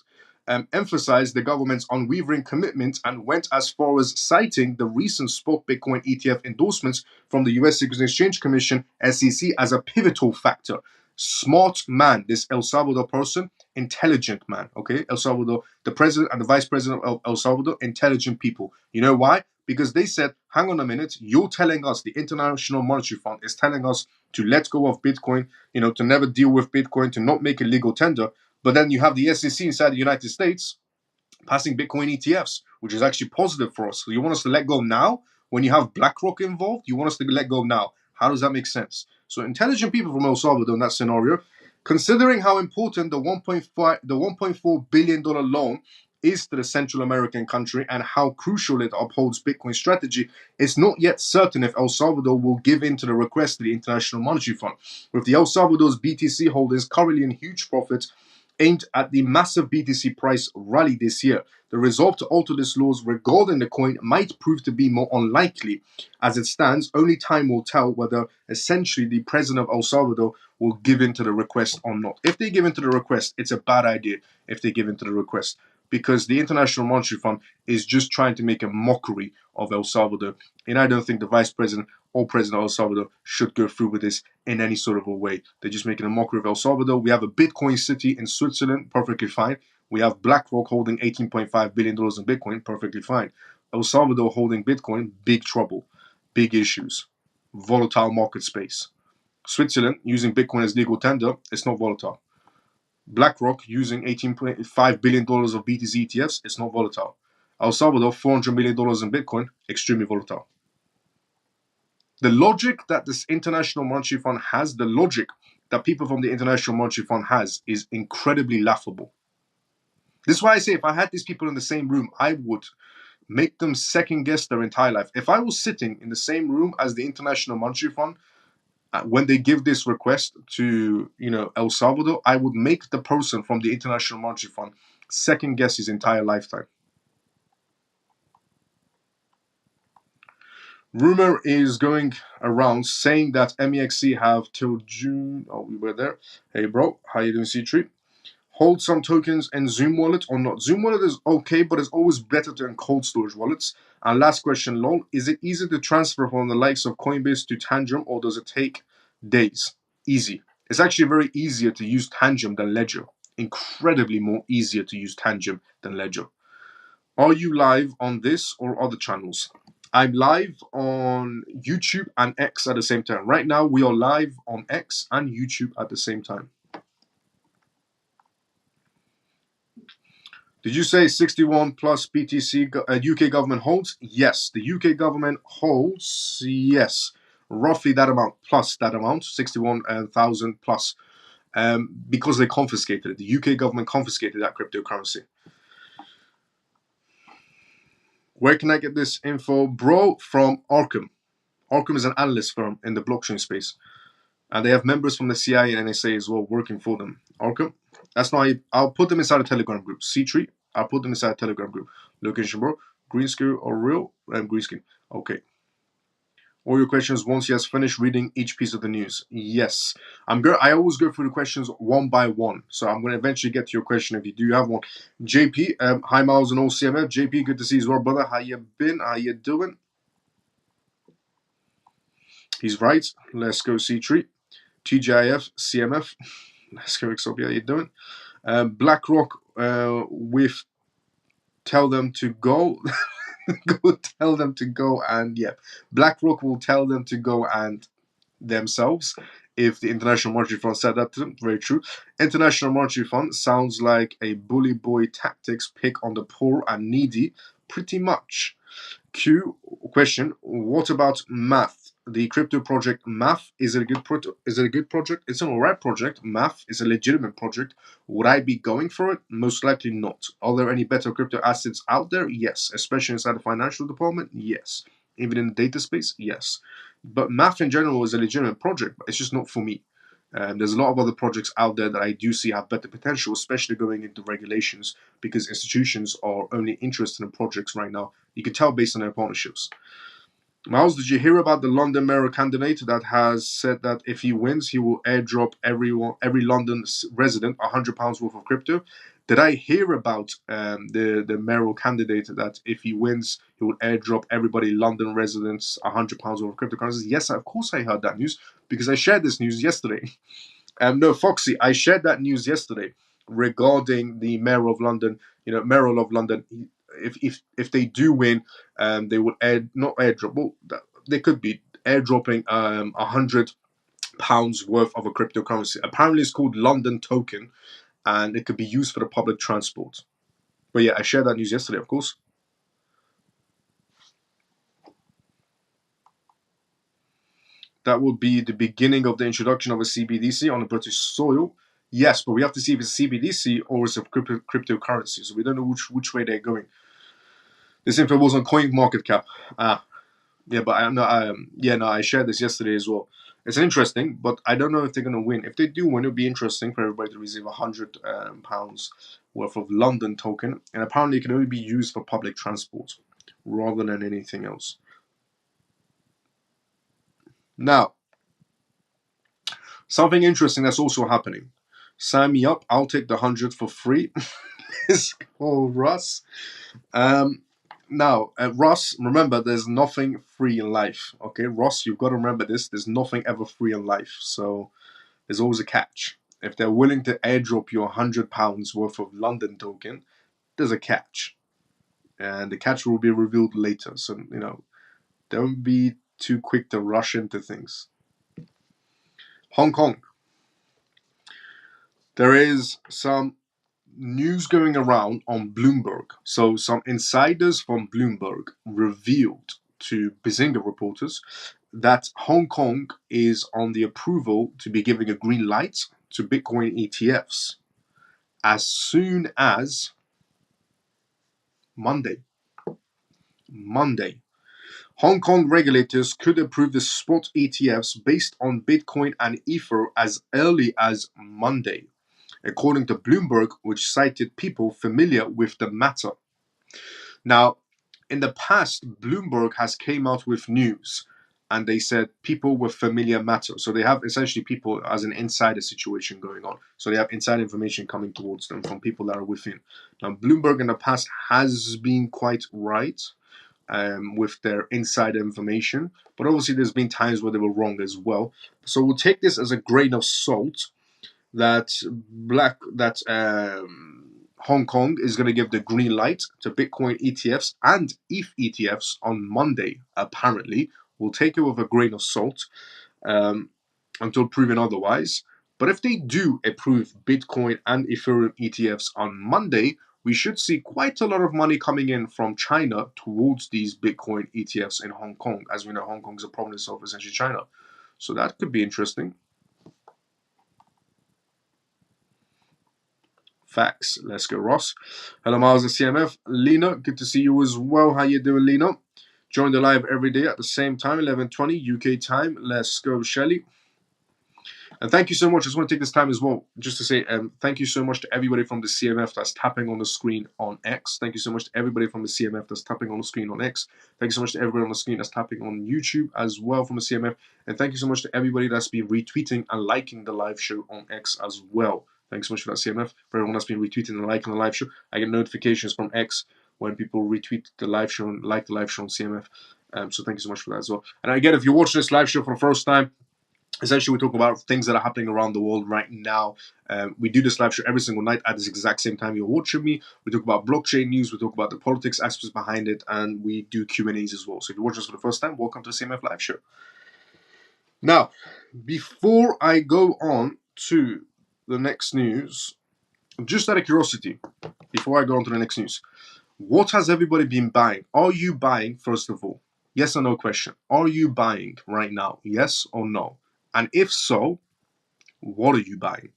emphasized the government's unwavering commitment and went as far as citing the recent spot Bitcoin ETF endorsements from the US Securities and Exchange Commission, SEC, as a pivotal factor. Smart man, this El Salvador person, intelligent man, okay? El Salvador, the president and the vice president of El Salvador, intelligent people. You know why? Because they said, hang on a minute, you're telling us, the International Monetary Fund is telling us to let go of Bitcoin, to never deal with Bitcoin, to not make a legal tender. But then you have the SEC inside the United States passing Bitcoin ETFs, which is actually positive for us. So you want us to let go now when you have BlackRock involved? You want us to let go now? How does that make sense? So intelligent people from El Salvador in that scenario, considering how important the 1.4 billion dollar loan is to the Central American country and how crucial it upholds Bitcoin strategy, it's not yet certain if El Salvador will give in to the request of the International Monetary Fund. With the El Salvador's BTC holders currently in huge profit, aimed at the massive BTC price rally this year, the resolve to alter these laws regarding the coin might prove to be more unlikely. As it stands, only time will tell whether essentially the president of El Salvador will give in to the request or not. If they give in to the request, it's a bad idea if they give in to the request, because the International Monetary Fund is just trying to make a mockery of El Salvador. And I don't think the vice president or president of El Salvador should go through with this in any sort of a way. They're just making a mockery of El Salvador. We have a Bitcoin city in Switzerland, perfectly fine. We have BlackRock holding $18.5 billion in Bitcoin, perfectly fine. El Salvador holding Bitcoin, big trouble, big issues, volatile market space. Switzerland using Bitcoin as legal tender, it's not volatile. BlackRock using $18.5 billion of BTC ETFs, it's not volatile. El Salvador, $400 million in Bitcoin, extremely volatile. The logic that this International Monetary Fund has, the logic that people from the International Monetary Fund has, is incredibly laughable. This is why I say, if I had these people in the same room, I would make them second guess their entire life. If I was sitting in the same room as the International Monetary Fund, when they give this request to El Salvador, I would make the person from the International Monetary Fund second guess his entire lifetime. Rumor is going around saying that MEXC have till June. Oh, we were there. Hey, bro, how you doing, C-Tree? Hold some tokens in Zoom wallet or not? Zoom wallet is okay, but it's always better than cold storage wallets. And last question, lol, is it easy to transfer from the likes of Coinbase to Tangent, or does it take days? Easy. It's actually very easier to use Tangent than Ledger. Incredibly more easier to use Tangent than Ledger. Are you live on this or other channels? I'm live on YouTube and X at the same time. Right now, we are live on X and YouTube at the same time. Did you say 61 plus BTC UK government holds? Yes, the UK government holds, yes, roughly that amount, plus that amount, 61,000 plus, because they confiscated it. The UK government confiscated that cryptocurrency. Where can I get this info? Bro, from Arkham. Arkham is an analyst firm in the blockchain space. And they have members from the CIA and NSA as well working for them. Arkham. That's why I'll put them inside a Telegram group. C3, I'll put them inside a Telegram group. Location, bro. Green screen or real? Green screen. Okay. All your questions once he has finished reading each piece of the news. Yes. I always go through the questions one by one. So I'm going to eventually get to your question if you do have one. JP, hi Miles and all CMF. JP, good to see you as well, brother. How you been? How you doing? He's right. Let's go C3. TGIF, CMF. Let's go Exopia. How you doing? BlackRock with tell them to go. Go tell them to go, and yeah, BlackRock will tell them to go and themselves if the International Monetary Fund said that to them. Very true. International Monetary Fund sounds like a bully boy tactics, pick on the poor and needy, pretty much. Q question: what about Math? The crypto project Math, is it a good project? Is it a good project? It's an alright project. Math is a legitimate project. Would I be going for it? Most likely not. Are there any better crypto assets out there? Yes. Especially inside the financial department? Yes. Even in the data space? Yes. But Math in general is a legitimate project, but it's just not for me. There's a lot of other projects out there that I do see have better potential, especially going into regulations, because institutions are only interested in projects right now. You can tell based on their partnerships. Miles, did you hear about the London mayor candidate that has said that if he wins, he will airdrop every London resident £100 worth of crypto? Did I hear about the mayoral candidate that if he wins, he will airdrop everybody London residents £100 worth of cryptocurrencies? Yes, of course I heard that news because I shared this news yesterday. No, Foxy, I shared that news yesterday regarding the mayor of London. Mayor of London. If they do win, they will not airdrop. Well, they could be airdropping £100 worth of a cryptocurrency. Apparently, it's called London Token, and it could be used for the public transport. But yeah, I shared that news yesterday, of course. That would be the beginning of the introduction of a CBDC on the British soil. Yes, but we have to see if it's CBDC or it's a cryptocurrency. So we don't know which way they're going. This info was on CoinMarketCap. Yeah, but I shared this yesterday as well. It's interesting, but I don't know if they're going to win. If they do win, it'll be interesting for everybody to receive £100 worth of London token, and apparently it can only be used for public transport rather than anything else. Now, something interesting that's also happening. Sign me up. I'll take the 100 for free. It's called Russ. Now, Ross, remember, there's nothing free in life. Okay, Ross, you've got to remember this. There's nothing ever free in life. So there's always a catch. If they're willing to airdrop you £100 worth of London token, there's a catch. And the catch will be revealed later. So, don't be too quick to rush into things. Hong Kong. There is some news going around on Bloomberg. So some insiders from Bloomberg revealed to Bazinga reporters that Hong Kong is on the approval to be giving a green light to Bitcoin ETFs as soon as Monday. Hong Kong regulators could approve the spot ETFs based on Bitcoin and Ether as early as Monday, according to Bloomberg, which cited people familiar with the matter. Now, in the past, Bloomberg has came out with news, and they said people with familiar matter. So they have essentially people as an insider situation going on. So they have inside information coming towards them from people that are within. Now, Bloomberg in the past has been quite right with their inside information, but obviously there's been times where they were wrong as well. So we'll take this as a grain of salt that Hong Kong is going to give the green light to Bitcoin ETFs and ETH ETFs on Monday. Apparently, we'll take it with a grain of salt until proven otherwise. But if they do approve Bitcoin and Ethereum ETFs on Monday, we should see quite a lot of money coming in from China towards these Bitcoin ETFs in Hong Kong. As we know, Hong Kong is a province of essentially China. So that could be interesting. Facts. Let's go, Ross. Hello, Miles and CMF. Lena, good to see you as well. How you doing, Lena? Join the live every day at the same time, 11:20 UK time. Let's go, Shelly. And thank you so much. I just want to take this time as well just to say thank you so much to everybody from the CMF that's tapping on the screen on X. Thank you so much to everybody from the CMF that's tapping on the screen on X. Thank you so much to everybody on the screen that's tapping on YouTube as well from the CMF. And thank you so much to everybody that's been retweeting and liking the live show on X as well. Thanks so much for that, CMF. For everyone that's been retweeting and liking the live show, I get notifications from X when people retweet the live show and like the live show on CMF. So thank you so much for that as well. And again, if you're watching this live show for the first time, essentially, we talk about things that are happening around the world right now. We do this live show every single night at this exact same time you're watching me. We talk about blockchain news, we talk about the politics aspects behind it, and we do Q&As as well. So if you're watching us for the first time, welcome to the CMF live show. Now, before I go on to the next news, just out of curiosity, before I go on to the next news, what has everybody been buying? Are you buying, first of all? Yes or no question. Are you buying right now? Yes or no? And if so, what are you buying?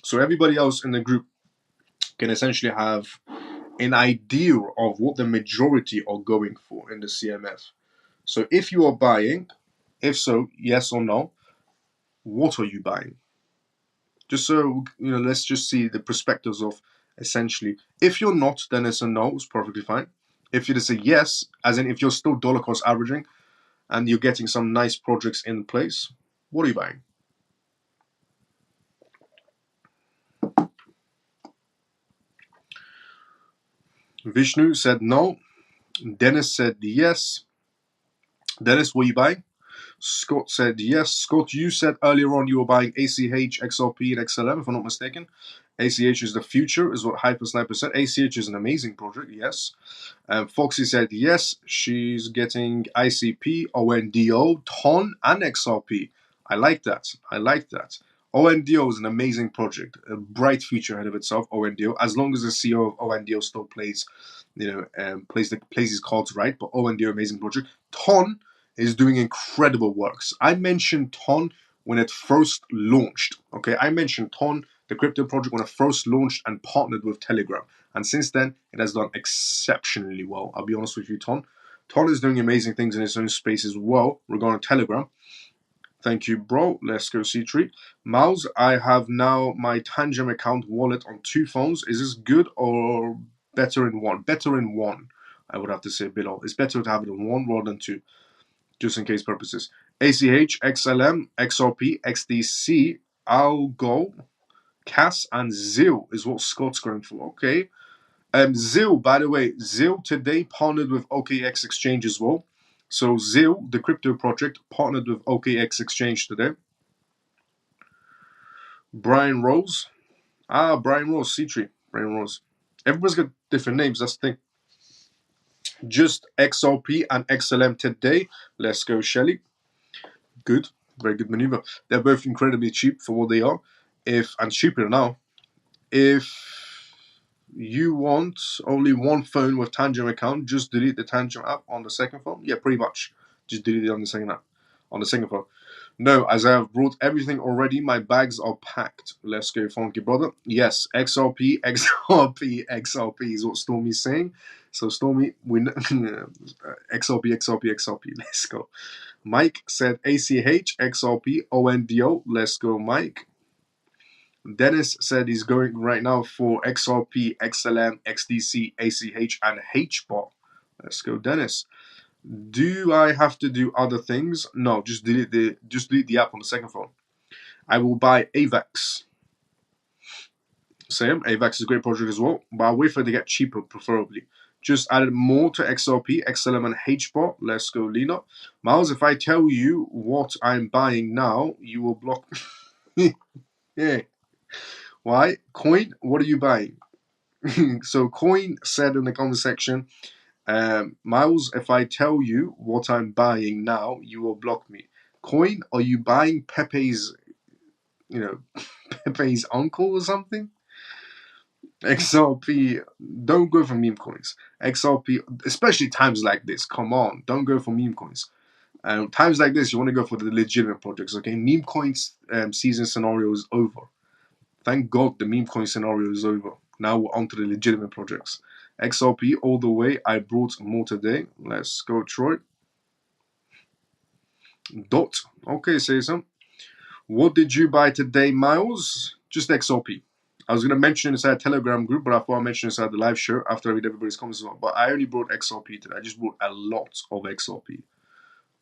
So everybody else in the group can essentially have an idea of what the majority are going for in the CMF. So if you are buying, if so, yes or no, what are you buying? Just so, let's just see the perspectives of essentially, if you're not, then it's a no, it's perfectly fine. If it is a yes, as in if you're still dollar cost averaging and you're getting some nice projects in place, what are you buying? Vishnu said no. Dennis said yes. Dennis, what are you buying? Scott said yes. Scott, you said earlier on you were buying ACH, XRP, and XLM, if I'm not mistaken. ACH is the future, is what Hyper Sniper said. ACH is an amazing project, yes. Foxy said yes. She's getting ICP, ONDO, TON, and XRP. I like that. I like that. ONDO is an amazing project, a bright future ahead of itself. ONDO, as long as the CEO of ONDO still plays, plays his cards right. But ONDO, amazing project. TON is doing incredible works. I mentioned TON when it first launched. Okay, I mentioned TON, the crypto project, when it first launched and partnered with Telegram. And since then, it has done exceptionally well. I'll be honest with you, TON. TON is doing amazing things in its own space as well regarding Telegram. Thank you, bro. Let's go C3. Mouse, I have now my Tangent account wallet on 2 phones. Is this good or better in one? Better in one, I would have to say below. It's better to have it in one rather than 2, just in case purposes. ACH, XLM, XRP, XDC, Algo, CAS, and ZIL is what Scott's going for. Okay. ZIL, by the way, ZIL today partnered with OKX Exchange as well. So ZIL, the crypto project, partnered with OKX Exchange today. Brian Rose. Brian Rose, C3. Brian Rose. Everybody's got different names, that's the thing. Just XRP and XLM today. Let's go, Shelly. Good. Very good maneuver. They're both incredibly cheap for what they are. And cheaper now. If you want only one phone with Tangent account, just delete the Tangent app on the second phone. Yeah, pretty much. Just delete it on the second app. On the second phone. No, as I have brought everything already, my bags are packed. Let's go, funky brother. Yes, XRP, XRP, XRP is what Stormy's saying. So Stormy, XRP, XRP, XRP. Let's go. Mike said ACH, XRP, ONDO. Let's go, Mike. Dennis said he's going right now for XRP, XLM, XDC, ACH, and HBOT. Let's go, Dennis. Do I have to do other things? No, just delete the app on the second phone. I will buy AVAX. Same, AVAX is a great project as well, but I'll wait for it to get cheaper, preferably. Just added more to XRP, XLM, and HBAR. Let's go, Lena. Miles, if I tell you what I'm buying now, you will block me. Yeah. Why? Coin, what are you buying? So Coin said in the comment section, Miles, if I tell you what I'm buying now, you will block me. Coin, are you buying Pepe's, Pepe's uncle or something? XRP, don't go for meme coins. XRP, especially times like this, come on, don't go for meme coins. Times like this, you want to go for the legitimate projects, okay? Meme coins season scenario is over. Thank God the meme coin scenario is over. Now we're on to the legitimate projects. XRP all the way. I brought more today. Let's go, Troy. Dot. Okay, say some. What did you buy today, Miles? Just XRP. I was going to mention inside Telegram group, but I thought I mentioned inside the live show after I read everybody's comments as well. But I only brought XRP today. I just brought a lot of XRP.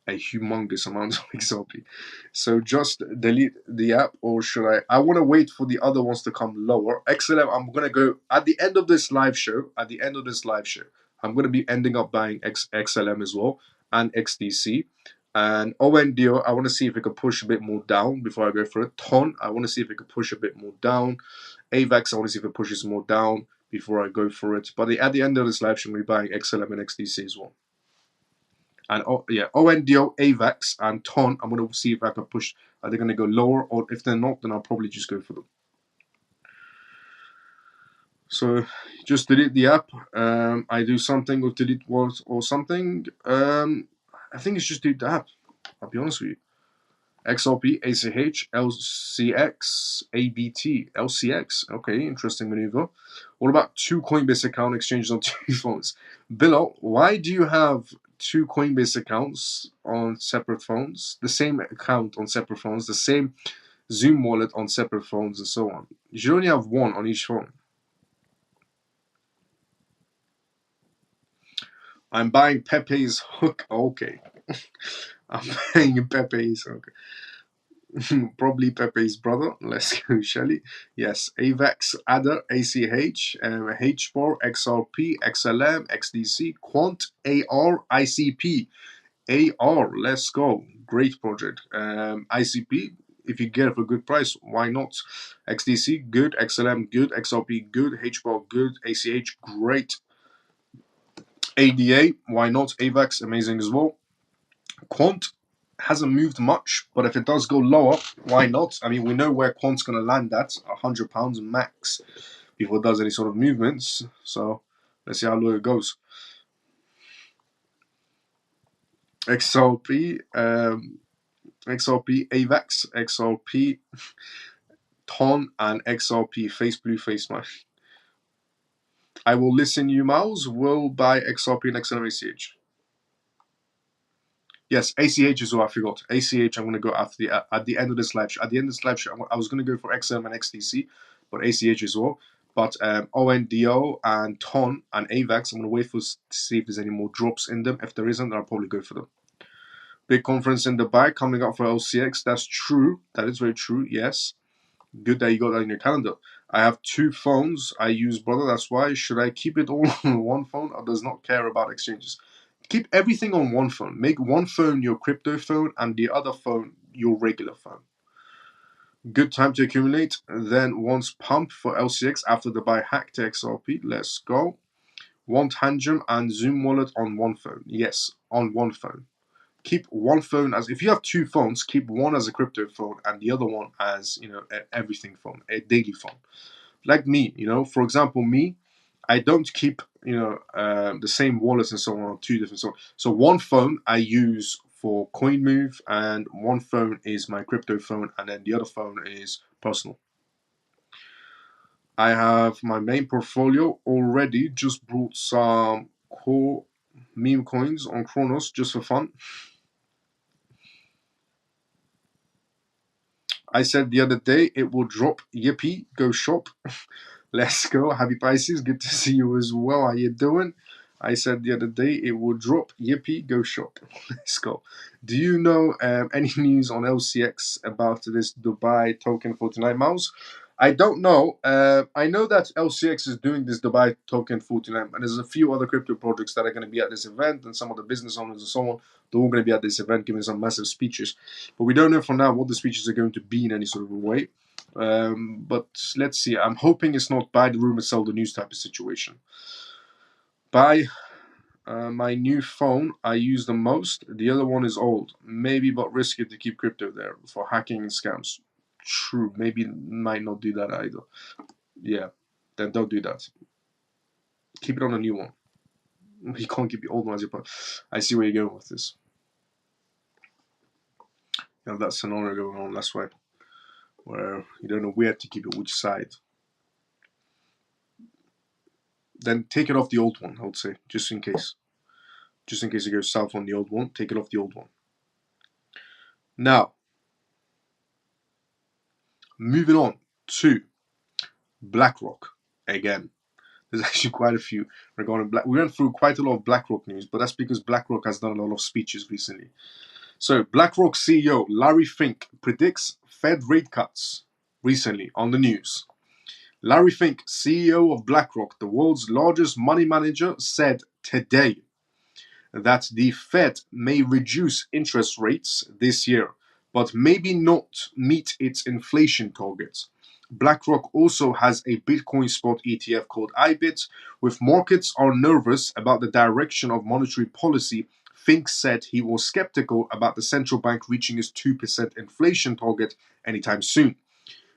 A humongous amount of XRP. So just delete the app, or should I? I want to wait for the other ones to come lower. XLM, I'm going to go at the end of this live show. I'm going to be ending up buying XLM as well and XDC. And ONDO, I want to see if it could push a bit more down before I go for it. TON, I want to see if it could push a bit more down. AVAX, I want to see if it pushes more down before I go for it. But at the end of this live show, I'm going to be buying XLM and XDC as well. And ONDO, AVAX, and TON, I'm going to see if I can push. Are they going to go lower? Or if they're not, then I'll probably just go for them. So just delete the app. I do something with delete words or something. I think it's just delete the app. I'll be honest with you. XRP, ACH, LCX, ABT, LCX. Okay, interesting maneuver. What about two Coinbase account exchanges on two phones? Bilal, why do you have two Coinbase accounts on separate phones? The same account on separate phones, the same Zoom wallet on separate phones, and so on. You should only have one on each phone. I'm buying Pepe's hook. Okay. I'm buying Pepe's hook. Probably Pepe's brother. Let's go, Shelly. Yes, AVAX, ADA, ACH, HBAR, XRP, XLM, XDC, Quant, AR, ICP. AR, let's go. Great project. ICP, if you get it for a good price, why not? XDC, good. XLM, good. XRP, good. HBAR, good. ACH, great. ADA, why not? AVAX, amazing as well. Quant hasn't moved much, but if it does go lower, why not? I mean, we know where Quant's going to land at, £100 max before it does any sort of movements. So let's see how low it goes. XRP, XRP, AVAX, XRP, TON, and XRP, Face Blue, Face Smash. I will listen you, Miles. Will buy XRP and XLMACH. Yes, ACH is what I forgot. ACH, I'm going to go after at the end of this live show. At the end of this live show, I was going to go for XM and XDC, but ACH as well. But ONDO and TON and AVAX, I'm going to wait to see if there's any more drops in them. If there isn't, I'll probably go for them. Big conference in Dubai coming up for LCX. That's true. That is very true. Yes. Good that you got that in your calendar. I have two phones I use, brother. That's why. Should I keep it all on one phone or does not care about exchanges? Keep everything on one phone. Make one phone your crypto phone and the other phone your regular phone. Good time to accumulate. Then once pump for LCX after the buy hack to XRP. Let's go. One Tangent and Zoom wallet on one phone. Yes, on one phone. Keep one phone as if you have two phones, keep one as a crypto phone and the other one as everything phone, a daily phone. Like me, for example, me, I don't keep the same wallets and so on two different phones. So one phone I use for coin move, and one phone is my crypto phone, and then the other phone is personal. I have my main portfolio already. Just brought some core meme coins on Kronos just for fun. I said the other day it will drop. Yippee, go shop. Let's go. Happy Pisces. Good to see you as well. How you doing? I said the other day it would drop. Yippee, go shop. Let's go. Do you know any news on LCX about this Dubai token for tonight, Mouse? I don't know. I know that LCX is doing this Dubai token for tonight, and there's a few other crypto projects that are going to be at this event, and some of the business owners and so on. They're all going to be at this event giving some massive speeches. But we don't know for now what the speeches are going to be in any sort of a way. But let's see. I'm hoping it's not buy the rumor, sell the news type of situation. Buy my new phone I use the most. The other one is old. Maybe but risky to keep crypto there for hacking and scams. True. Maybe might not do that either. Yeah. Then don't do that. Keep it on a new one. You can't keep the old one as your phone. I see where you're going with this. You have that scenario going on, that's why. Where you don't know where to keep it, which side. Then take it off the old one, I would say, just in case. Just in case it goes south on the old one, take it off the old one. Now, moving on to BlackRock again. There's actually quite a few regarding Black. We went through quite a lot of BlackRock news, but that's because BlackRock has done a lot of speeches recently. So, BlackRock CEO Larry Fink predicts Fed rate cuts recently on the news. Larry Fink, CEO of BlackRock, the world's largest money manager, said today that the Fed may reduce interest rates this year, but maybe not meet its inflation targets. BlackRock also has a Bitcoin spot ETF called IBIT. With markets are nervous about the direction of monetary policy, Fink said he was skeptical about the central bank reaching its 2% inflation target anytime soon.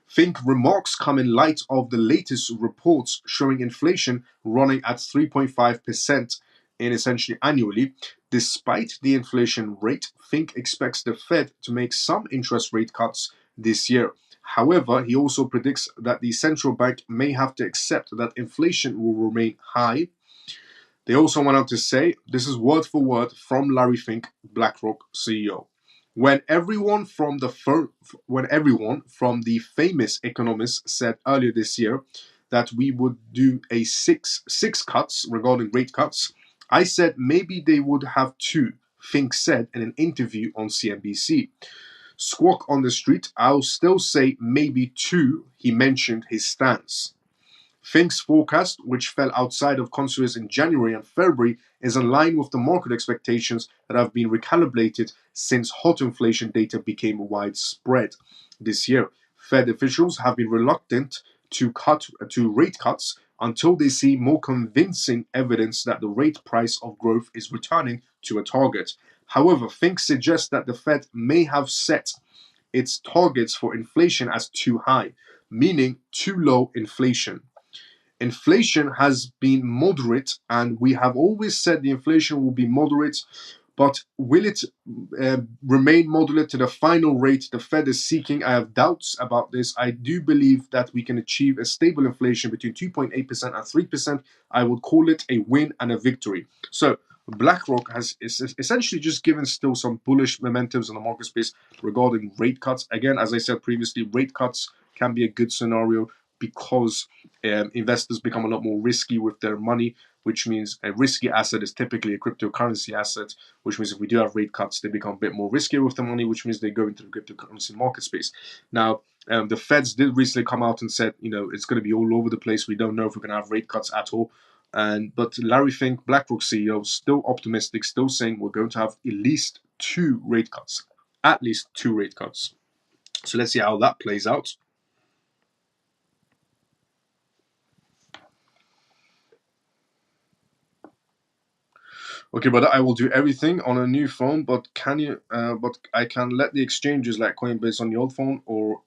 Fink remarks come in light of the latest reports showing inflation running at 3.5% in essentially annually. Despite the inflation rate, Fink expects the Fed to make some interest rate cuts this year. However, he also predicts that the central bank may have to accept that inflation will remain high. They also went on to say, this is word for word from Larry Fink, BlackRock CEO. When everyone from the famous economists said earlier this year that we would do a six cuts regarding rate cuts, I said maybe they would have two, Fink said in an interview on CNBC. Squawk on the street, I'll still say maybe two, he mentioned his stance. Fink's forecast, which fell outside of consensus in January and February, is in line with the market expectations that have been recalibrated since hot inflation data became widespread this year. Fed officials have been reluctant to rate cuts until they see more convincing evidence that the rate price of growth is returning to a target. However, Fink suggests that the Fed may have set its targets for inflation as too high, meaning too low inflation. Inflation has been moderate, and we have always said the inflation will be moderate, but will it remain moderate to the final rate the Fed is seeking? I have doubts about this. I do believe that we can achieve a stable inflation between 2.8% and 3%. I would call it a win and a victory. So BlackRock is essentially just given still some bullish momentums in the market space regarding rate cuts. Again, as I said previously, rate cuts can be a good scenario because investors become a lot more risky with their money, which means a risky asset is typically a cryptocurrency asset, which means if we do have rate cuts, they become a bit more riskier with the money, which means they go into the cryptocurrency market space. Now, the Feds did recently come out and said, it's going to be all over the place. We don't know if we're going to have rate cuts at all. But Larry Fink, BlackRock CEO, still optimistic, still saying we're going to have at least two rate cuts. At least two rate cuts. So let's see how that plays out. Okay, but I will do everything on a new phone. But can you? But I can let the exchanges like Coinbase on the old phone, or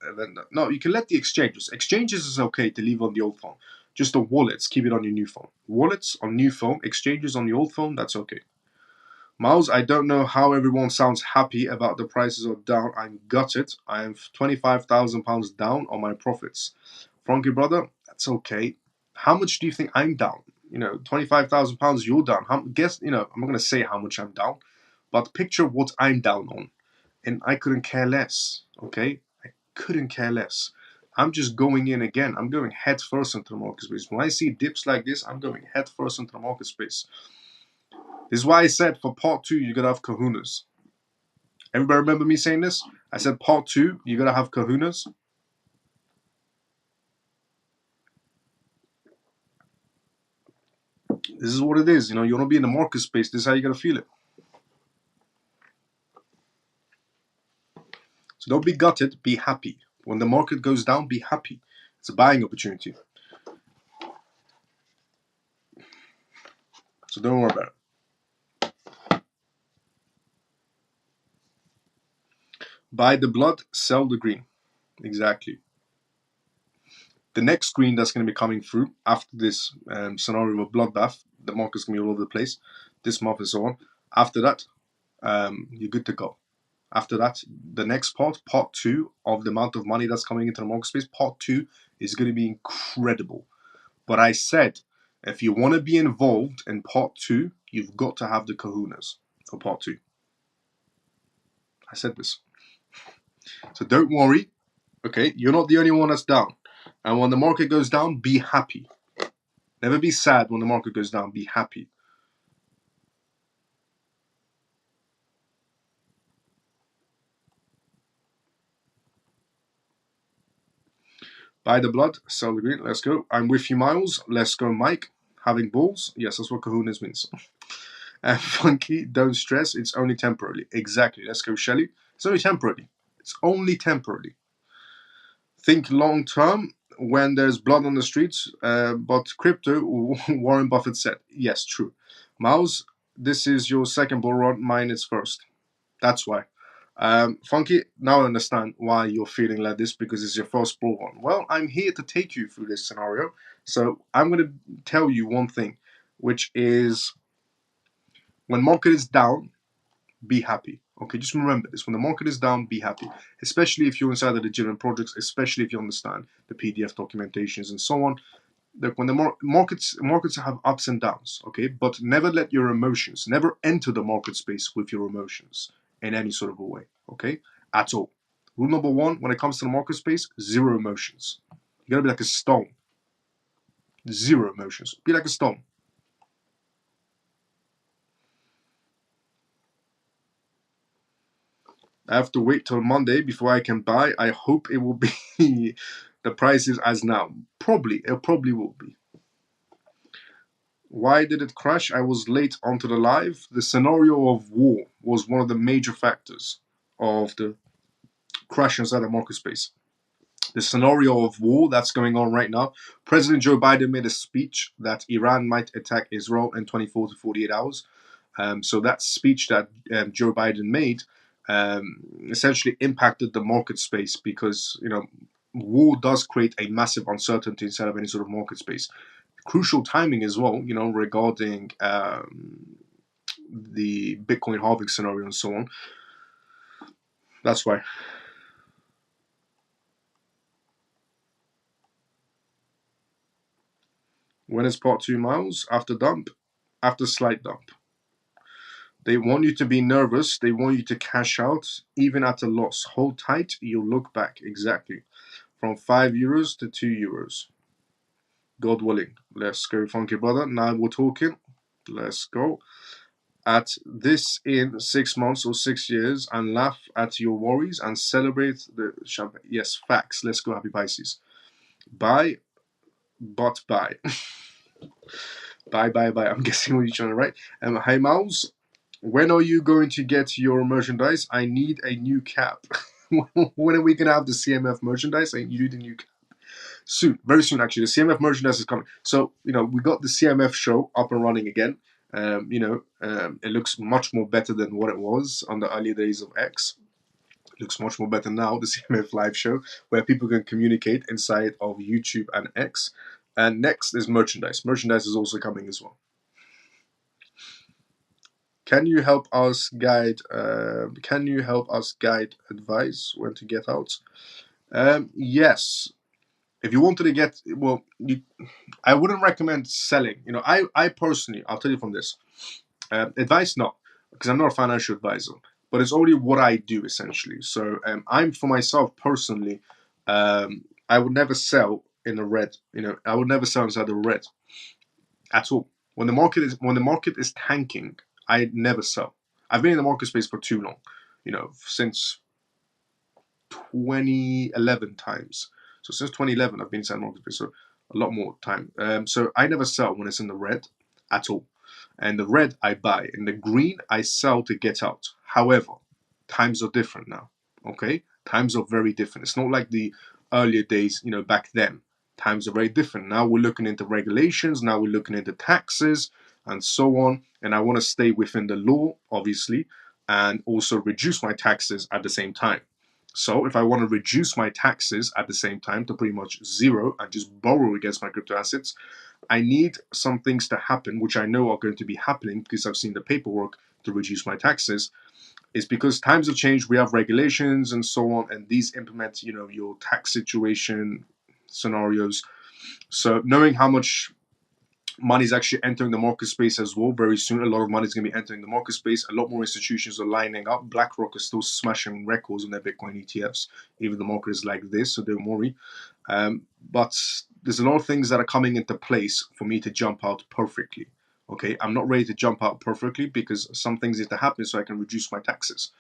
no, you can let the exchanges. Exchanges is okay to leave on the old phone. Just the wallets, keep it on your new phone. Wallets on new phone, exchanges on the old phone. That's okay. Miles, I don't know how everyone sounds happy about the prices are down. I'm gutted. I am £25,000 down on my profits. Frankie brother, that's okay. How much do you think I'm down? £25,000 you're down. I'm not gonna say how much I'm down, but picture what I'm down on. And I couldn't care less. Okay? I couldn't care less. I'm just going in again. I'm going head first into the market space. When I see dips like this, I'm going head first into the market space. This is why I said for part 2, you gotta have kahunas. Everybody remember me saying this? I said part 2, you gotta have kahunas. This is what it is. You wanna be in the market space. This is how you gotta feel it. So don't be gutted. Be happy. When the market goes down, be happy. It's a buying opportunity. So don't worry about it. Buy the blood, sell the green. Exactly. The next green that's going to be coming through after this scenario of bloodbath, the market's going to be all over the place this month and so on. After that, you're good to go. After that, the next part 2 of the amount of money that's coming into the market space, part 2 is going to be incredible. But I said, if you want to be involved in part 2, you've got to have the kahunas for part 2. I said this. So don't worry, okay? You're not the only one that's down. And when the market goes down, be happy. Never be sad when the market goes down. Be happy. Buy the blood, sell the green. Let's go. I'm with you, Miles. Let's go, Mike. Having balls? Yes, that's what kahunas means. And Funky, don't stress. It's only temporarily. Exactly. Let's go, Shelly. It's only temporarily. It's only temporarily. Think long term when there's blood on the streets. But crypto, Warren Buffett said. Yes, true. Miles, this is your second bull run. Mine is first. That's why. Funky, now I understand why you're feeling like this because it's your first bull run. Well, I'm here to take you through this scenario. So I'm going to tell you one thing, which is when market is down, be happy. Okay, just remember this. When the market is down, be happy. Especially if you're inside of the legitimate projects, especially if you understand the PDF documentations and so on. Like when the markets have ups and downs, okay? But never let your emotions, never enter the market space with your emotions in any sort of a way, okay? At all. Rule number 1, when it comes to the market space, zero emotions. You gotta be like a stone. Zero emotions. Be like a stone. I have to wait till Monday before I can buy. I hope it will be the prices as now. Probably. It probably will be. Why did it crash? I was late onto the live. The scenario of war was one of the major factors of the crash inside the market space. The scenario of war that's going on right now. President Joe Biden made a speech that Iran might attack Israel in 24 to 48 hours. So that speech that Joe Biden made essentially impacted the market space because war does create a massive uncertainty inside of any sort of market space. Crucial timing as well, regarding the Bitcoin halving scenario and so on. That's why. When is part 2, Miles? After dump? After slight dump. They want you to be nervous. They want you to cash out, even at a loss. Hold tight. You'll look back. Exactly. From €5 to €2. God willing. Let's go, funky brother. Now we're talking. Let's go. At this in 6 months or 6 years and laugh at your worries and celebrate the champagne. Yes, facts. Let's go, happy Pisces. Buy, but buy. Bye. I'm guessing what you're trying to write. Hey, Mouse, when are you going to get your merchandise? I need a new cap. When are we going to have the CMF merchandise? I need a new cap. Soon, very soon, actually. The CMF merchandise is coming. So, we got the CMF show up and running again. It looks much more better than what it was on the early days of X. It looks much more better now, the CMF live show, where people can communicate inside of YouTube and X. And next is merchandise. Merchandise is also coming as well. Can you help us guide? Advice when to get out? Yes. If you wanted to get, well, I wouldn't recommend selling. I personally, I'll tell you from this. Advice, no, because I'm not a financial advisor, but it's only what I do essentially. So I'm for myself personally. I would never sell in the red. I would never sell inside the red at all. When the market is tanking, I never sell. I've been in the market space for too long, since 2011 times. So since 2011, I've been inside the market space, so a lot more time. So I never sell when it's in the red at all. And the red I buy, and the green I sell to get out. However, times are different now. Okay, times are very different. It's not like the earlier days, back then. Times are very different. Now we're looking into regulations. Now we're looking into taxes and so on. And I want to stay within the law, obviously, and also reduce my taxes at the same time. So if I want to reduce my taxes at the same time to pretty much zero and just borrow against my crypto assets, I need some things to happen, which I know are going to be happening because I've seen the paperwork to reduce my taxes. Is because times have changed. We have regulations and so on, and these implement, your tax situation scenarios. So knowing how much money is actually entering the market space as well very soon. A lot of money is going to be entering the market space. A lot more institutions are lining up. BlackRock is still smashing records on their Bitcoin ETFs, even the market is like this, so don't worry. But there's a lot of things that are coming into place for me to jump out perfectly. Okay, I'm not ready to jump out perfectly because some things need to happen so I can reduce my taxes,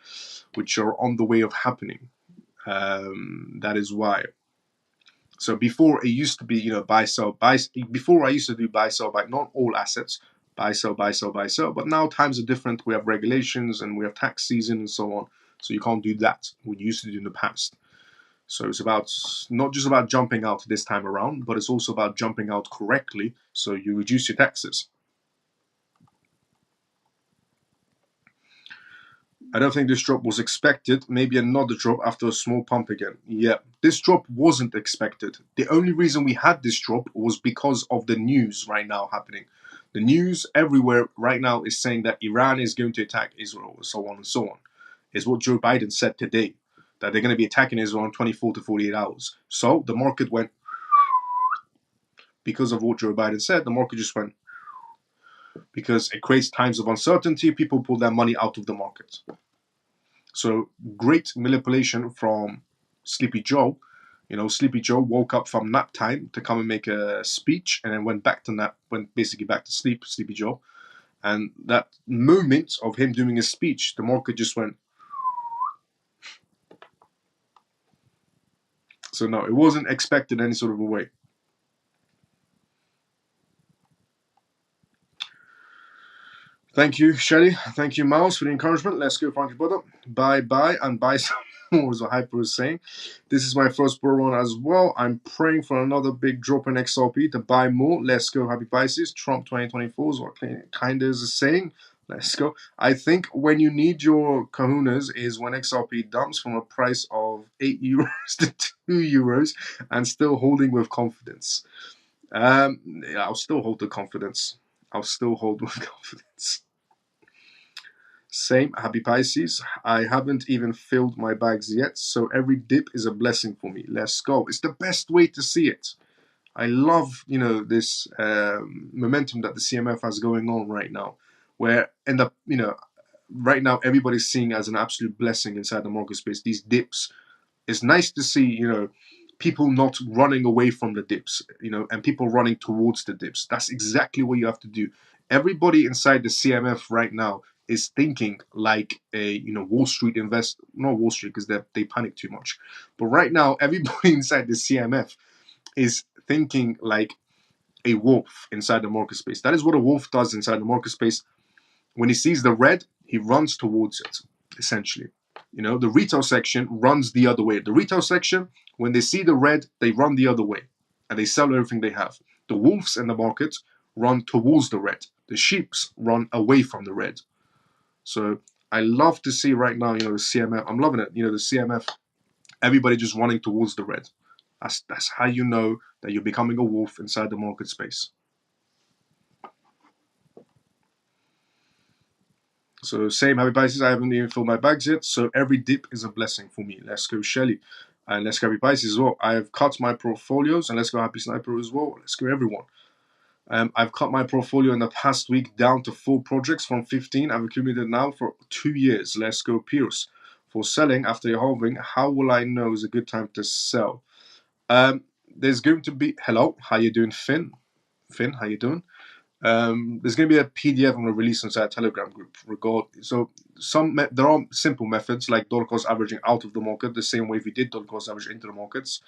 which are on the way of happening. That is why. So before it used to be, buy, sell, buy. Before I used to do buy, sell, buy, not all assets, buy, sell, buy, sell, buy, sell. But now times are different. We have regulations and we have tax season and so on. So you can't do that. We used to do in the past. So it's about not just about jumping out this time around, but it's also about jumping out correctly so you reduce your taxes. I don't think this drop was expected. Maybe another drop after a small pump again. Yeah, this drop wasn't expected. The only reason we had this drop was because of the news right now happening. The news everywhere right now is saying that Iran is going to attack Israel, and so on and so on. Is what Joe Biden said today, that they're going to be attacking Israel in 24 to 48 hours. So the market went, because of what Joe Biden said, the market just went, because it creates times of uncertainty, people pull their money out of the market. So great manipulation from Sleepy Joe. Sleepy Joe woke up from nap time to come and make a speech, and then went back to nap, went basically back to sleep, Sleepy Joe. And that moment of him doing his speech, the market just went. So no, it wasn't expected any sort of a way. Thank you, Shelly. Thank you, Miles, for the encouragement. Let's go, Frankie brother. Bye and buy some more, as Hyper was saying. This is my first bull run as well. I'm praying for another big drop in XRP to buy more. Let's go, Happy Pisces. Trump 2024 is what kind of is saying. Let's go. I think when you need your kahunas is when XRP dumps from a price of 8 euros to 2 euros and still holding with confidence. Yeah, I'll still hold the confidence. I'll still hold with confidence. Same, Happy Pisces. I haven't even filled my bags yet, so every dip is a blessing for me. Let's go. It's the best way to see it. I love, this momentum that the CMF has going on right now, where right now everybody's seeing as an absolute blessing inside the market space. These dips, it's nice to see, people not running away from the dips, and people running towards the dips. That's exactly what you have to do. Everybody inside the CMF right now is thinking like a Wall Street investor, not Wall Street because they panic too much. But right now, everybody inside the CMF is thinking like a wolf inside the market space. That is what a wolf does inside the market space. When he sees the red, he runs towards it, essentially. The retail section runs the other way. The retail section, when they see the red, they run the other way and they sell everything they have. The wolves in the market run towards the red. The sheeps run away from the red. So I love to see right now, the CMF. I'm loving it. The CMF, everybody just running towards the red. That's how you know that you're becoming a wolf inside the market space. So same, Happy Pisces. I haven't even filled my bags yet, so every dip is a blessing for me. Let's go, Shelly. And let's go, Happy Pisces as well. I have cut my portfolios, and let's go, Happy Sniper as well. Let's go, everyone. I've cut my portfolio in the past week down to 4 projects from 15. I've accumulated now for 2 years. Let's go, Pierce. For selling after you're halving, how will I know is a good time to sell? There's going to be... Hello, how you doing, Finn? Finn, how you doing? There's going to be a PDF I'm going to release inside a Telegram group. So there are simple methods like dollar cost averaging out of the market, the same way if we did dollar cost average into the markets.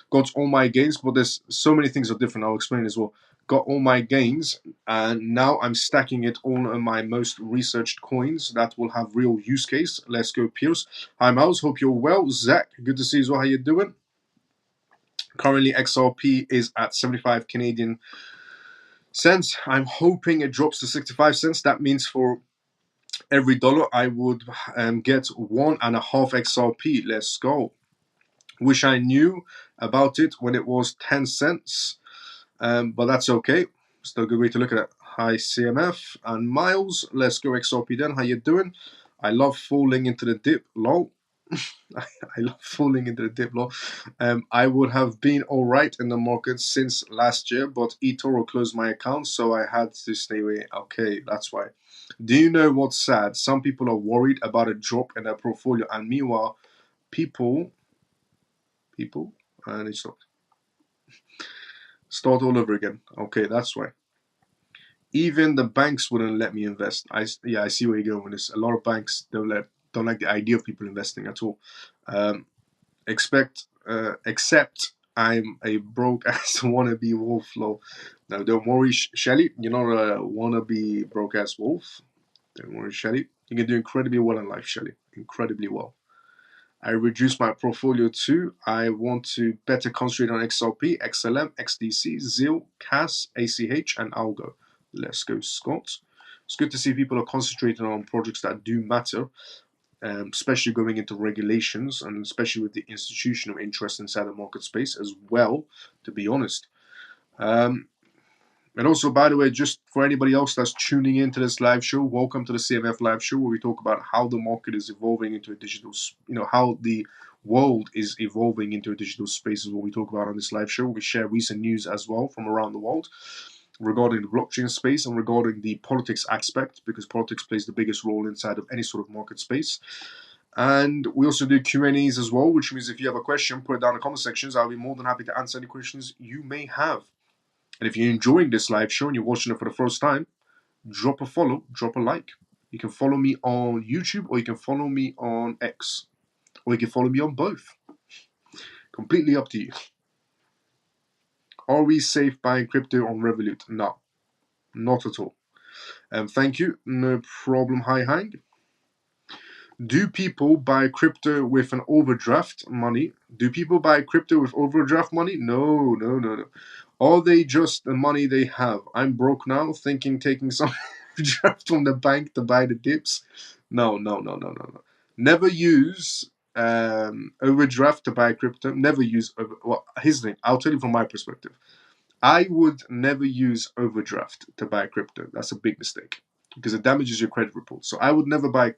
Got all my gains, but there's so many things are different. I'll explain as well. Got all my gains, and now I'm stacking it all on my most researched coins that will have real use case. Let's go, Pierce. Hi, Miles. Hope you're well. Zach, good to see you as well. How you doing? Currently, XRP is at 75 Canadian cents. I'm hoping it drops to 65 cents. That means for every dollar I would get 1.5 XRP. Let's go. Wish I knew about it when it was 10 cents, but that's okay. Still a good way to look at it. Hi, CMF and Miles. Let's go XRP then. How you doing? I love falling into the dip. Lol. I love falling into the dip, lol. I would have been all right in the market since last year, but eToro closed my account, so I had to stay away. Okay, that's why. Do you know what's sad? Some people are worried about a drop in their portfolio, and meanwhile, people, and it's start all over again. Okay, that's why. Even the banks wouldn't let me invest. I see where you're going with this. A lot of banks don't like the idea of people investing at all. Except I'm a broke ass wannabe wolf. Lol. Now don't worry, Shelly. You're not a wannabe broke ass wolf. Don't worry, Shelly. You can do incredibly well in life, Shelly. Incredibly well. I reduced my portfolio too. I want to better concentrate on XRP, XLM, XDC, ZIL, CAS, ACH, and Algo. Let's go, Scott. It's good to see people are concentrating on projects that do matter, especially going into regulations and especially with the institutional interest inside the market space as well, to be honest. And also, by the way, just for anybody else that's tuning into this live show, welcome to the CMF live show where we talk about how the market is evolving into a digital, how the world is evolving into a digital space is what we talk about on this live show. We share recent news as well from around the world regarding the blockchain space and regarding the politics aspect, because politics plays the biggest role inside of any sort of market space. And we also do Q&As as well, which means if you have a question, put it down in the comment sections. I'll be more than happy to answer any questions you may have. And if you're enjoying this live show and you're watching it for the first time, drop a follow, drop a like. You can follow me on YouTube or you can follow me on X. Or you can follow me on both. Completely up to you. Are we safe buying crypto on Revolut? No, not at all. Thank you. No problem. Hi, Hang. Do people buy crypto with an overdraft money? Do people buy crypto with overdraft money? No, no, no, no. Are they just the money they have? I'm broke now, thinking taking some draft from the bank to buy the dips. No, no, no, no, no, no. Never use overdraft to buy crypto. Never use well, here's the thing. I'll tell you from my perspective. I would never use overdraft to buy crypto. That's a big mistake because it damages your credit report. So I would never buy,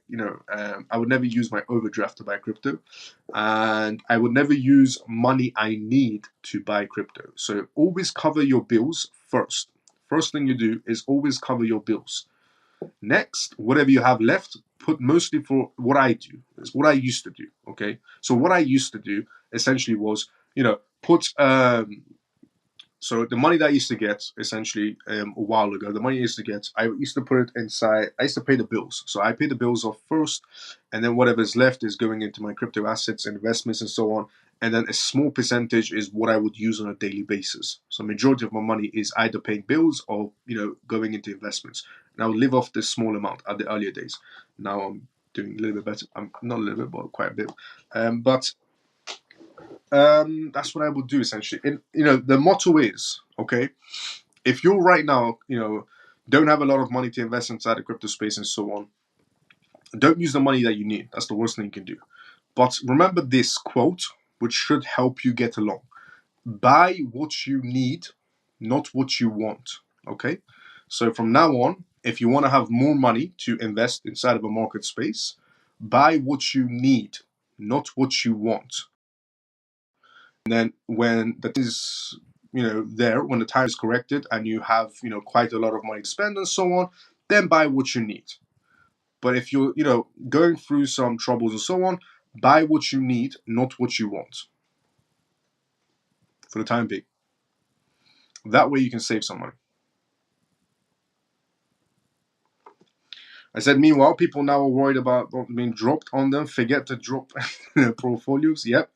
I would never use my overdraft to buy crypto, and I would never use money I need to buy crypto. So always cover your bills first. First thing you do is always cover your bills. Next, whatever you have left, put mostly for what I do. It's what I used to do. Okay, so what I used to do essentially was, put so the money that I used to get, essentially, a while ago, the money I used to get, I used to put it inside. I used to pay the bills. So I pay the bills off first, and then whatever's left is going into my crypto assets, investments, and so on. And then a small percentage is what I would use on a daily basis. So majority of my money is either paying bills or going into investments. And I would live off this small amount at the earlier days. Now I'm doing a little bit better. I'm not a little bit, but quite a bit. But that's what I would do essentially. And the motto is, okay, if you right now, don't have a lot of money to invest inside the crypto space and so on, don't use the money that you need. That's the worst thing you can do. But remember this quote, which should help you get along. Buy what you need, not what you want. Okay? So from now on, if you want to have more money to invest inside of a market space, buy what you need, not what you want. And then when that is, there, when the time is corrected and you have, quite a lot of money to spend and so on, then buy what you need. But if you're, going through some troubles and so on, buy what you need, not what you want. For the time being. That way you can save some money. I said, meanwhile, people now are worried about not being dropped on them. Forget to drop their portfolios. Yep.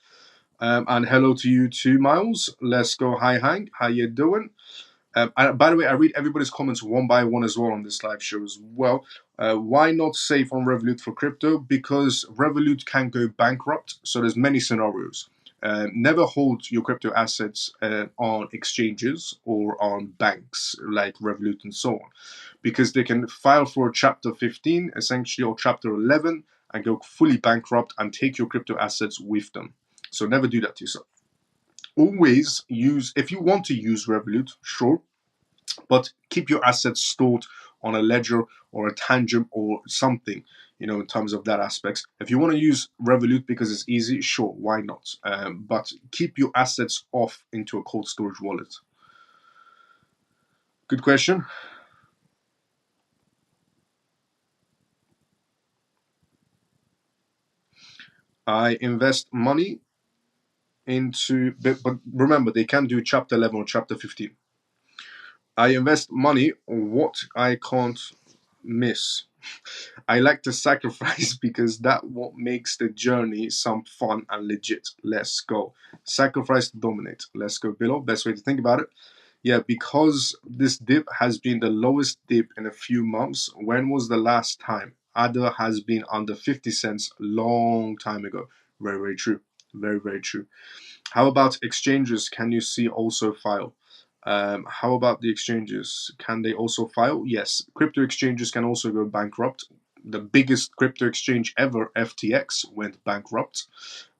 And hello to you too, Miles. Let's go. Hi, Hank. How you doing? By the way, I read everybody's comments one by one as well on this live show as well. Why not save on Revolut for crypto? Because Revolut can go bankrupt. So there's many scenarios. Never hold your crypto assets on exchanges or on banks like Revolut and so on, because they can file for Chapter 15 essentially or Chapter 11 and go fully bankrupt and take your crypto assets with them. So never do that to yourself. Always use, if you want to use Revolut, sure, but keep your assets stored on a ledger or a tangent or something, in terms of that aspects. If you want to use Revolut because it's easy, sure, why not? But keep your assets off into a cold storage wallet. Good question. I invest money into, but remember, they can do Chapter 11 or Chapter 15. I invest money on what I can't miss. I like to sacrifice because that what makes the journey some fun and legit. Let's go. Sacrifice to dominate. Let's go, Billo. Best way to think about it. Yeah, because this dip has been the lowest dip in a few months. When was the last time? ADA has been under 50 cents long time ago. Very, very true. Very, very true. How about exchanges? Can you see also file? How about the exchanges? Can they also file? Yes. Crypto exchanges can also go bankrupt. The biggest crypto exchange ever, FTX, went bankrupt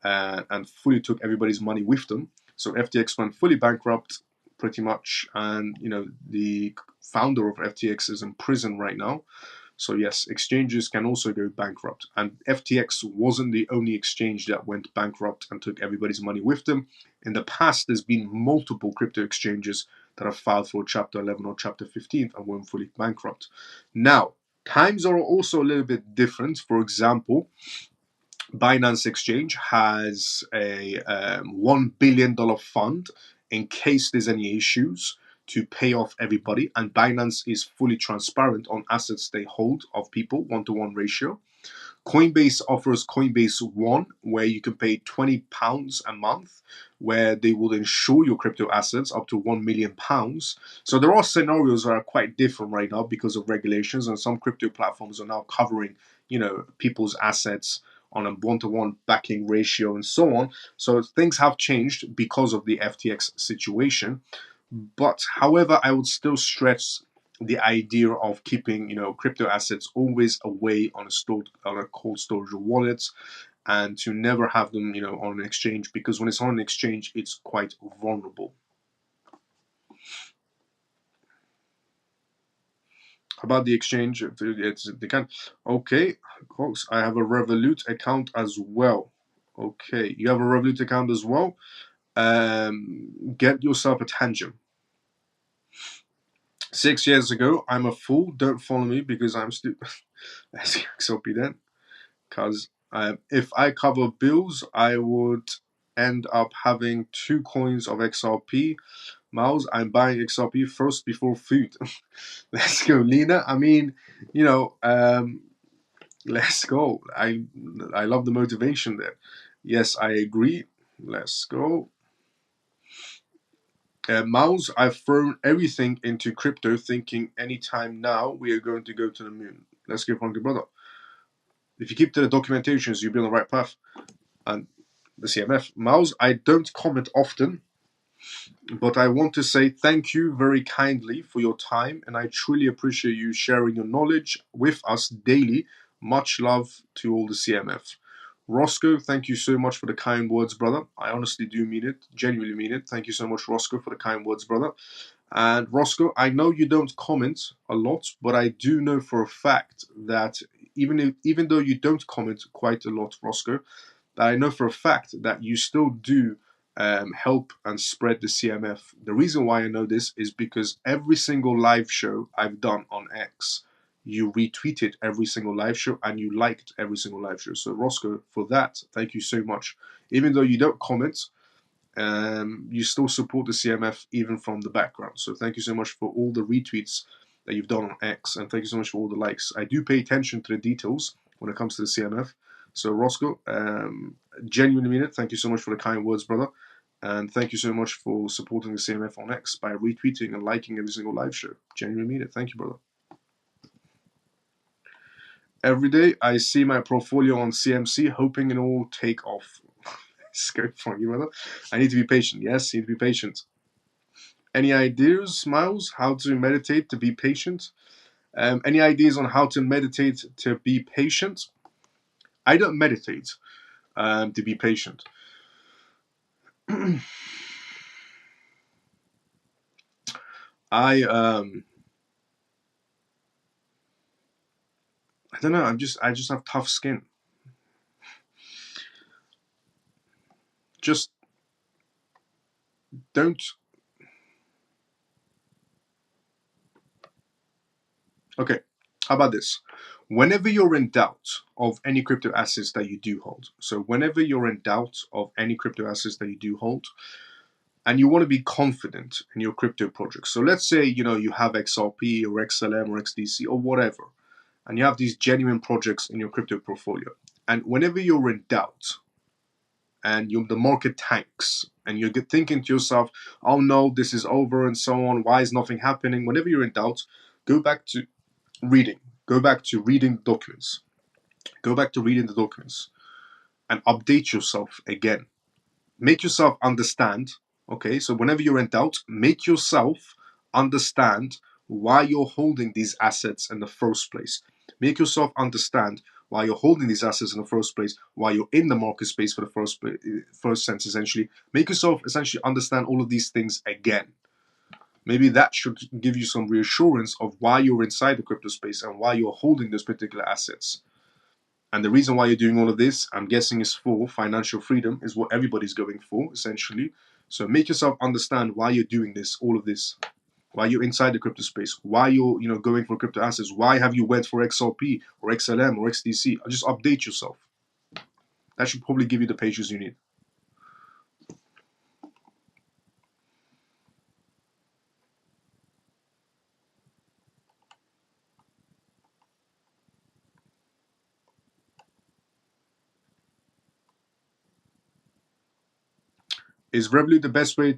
and fully took everybody's money with them. So FTX went fully bankrupt pretty much. And, the founder of FTX is in prison right now. So yes, exchanges can also go bankrupt. And FTX wasn't the only exchange that went bankrupt and took everybody's money with them. In the past, there's been multiple crypto exchanges that have filed for Chapter 11 or Chapter 15 and went fully bankrupt. Now, times are also a little bit different. For example, Binance Exchange has a $1 billion fund in case there's any issues to pay off everybody. And Binance is fully transparent on assets they hold of people, 1-to-1 ratio. Coinbase offers Coinbase One, where you can pay £20 a month, where they will insure your crypto assets up to £1 million. So there are scenarios that are quite different right now because of regulations, and some crypto platforms are now covering, people's assets on a 1-to-1 backing ratio and so on. So things have changed because of the FTX situation. But however, I would still stress the idea of keeping, crypto assets always away on a cold storage wallet, and to never have them, on an exchange, because when it's on an exchange, it's quite vulnerable. About the exchange, they can. Okay, folks, I have a Revolut account as well. Okay, you have a Revolut account as well. Get yourself a tangent. 6 years ago, I'm a fool. Don't follow me because I'm stupid. That's XOP then. Because if I cover bills, I would end up having 2 coins of XRP. Miles, I'm buying XRP first before food. Let's go, Lena. I mean, let's go. I love the motivation there. Yes, I agree. Let's go. Miles, I've thrown everything into crypto thinking anytime now we are going to go to the moon. Let's go, Funky Brother. If you keep to the documentations, you'll be on the right path. And the CMF. Miles, I don't comment often, but I want to say thank you very kindly for your time, and I truly appreciate you sharing your knowledge with us daily. Much love to all the CMF. Roscoe, thank you so much for the kind words, brother. I honestly do mean it, genuinely mean it. Thank you so much, Roscoe, for the kind words, brother. And Roscoe, I know you don't comment a lot, but I do know for a fact that even though you don't comment quite a lot, Roscoe, I know for a fact that you still do help and spread the CMF. The reason why I know this is because every single live show I've done on X, you retweeted every single live show and you liked every single live show. So Roscoe, for that, thank you so much. Even though you don't comment, you still support the CMF even from the background. So thank you so much for all the retweets that you've done on X, and thank you so much for all the likes. I do pay attention to the details when it comes to the CMF. So Roscoe, genuinely mean it. Thank you so much for the kind words, brother. And thank you so much for supporting the CMF on X by retweeting and liking every single live show. Genuinely mean it. Thank you, brother. Every day I see my portfolio on CMC, hoping it will take off. Scope for you, brother. I need to be patient. Yes, you need to be patient. Any ideas, Miles, how to meditate to be patient? Any ideas on how to meditate to be patient? I don't meditate to be patient. I don't know. I just have tough skin. Just don't. Okay. How about this? Whenever you're in doubt of any crypto assets that you do hold, so whenever you're in doubt of any crypto assets that you do hold, and you want to be confident in your crypto project. So let's say you have XRP or XLM or XDC or whatever, and you have these genuine projects in your crypto portfolio. And whenever you're in doubt and the market tanks and you're thinking to yourself, oh no, this is over and so on, why is nothing happening? Whenever you're in doubt, go back to reading. Go back to reading documents. Go back to reading the documents and update yourself again. Make yourself understand. Okay, so whenever you're in doubt, make yourself understand why you're holding these assets in the first place. Make yourself understand why you're holding these assets in the first place, why you're in the market space for the first sense, essentially. Make yourself essentially understand all of these things again. Maybe that should give you some reassurance of why you're inside the crypto space and why you're holding those particular assets. And the reason why you're doing all of this, I'm guessing, is for financial freedom, is what everybody's going for, essentially. So make yourself understand why you're doing this, all of this, why you're inside the crypto space, why you're going for crypto assets, why have you went for XRP or XLM or XDC. Just update yourself. That should probably give you the patience you need. Is Revolut the best way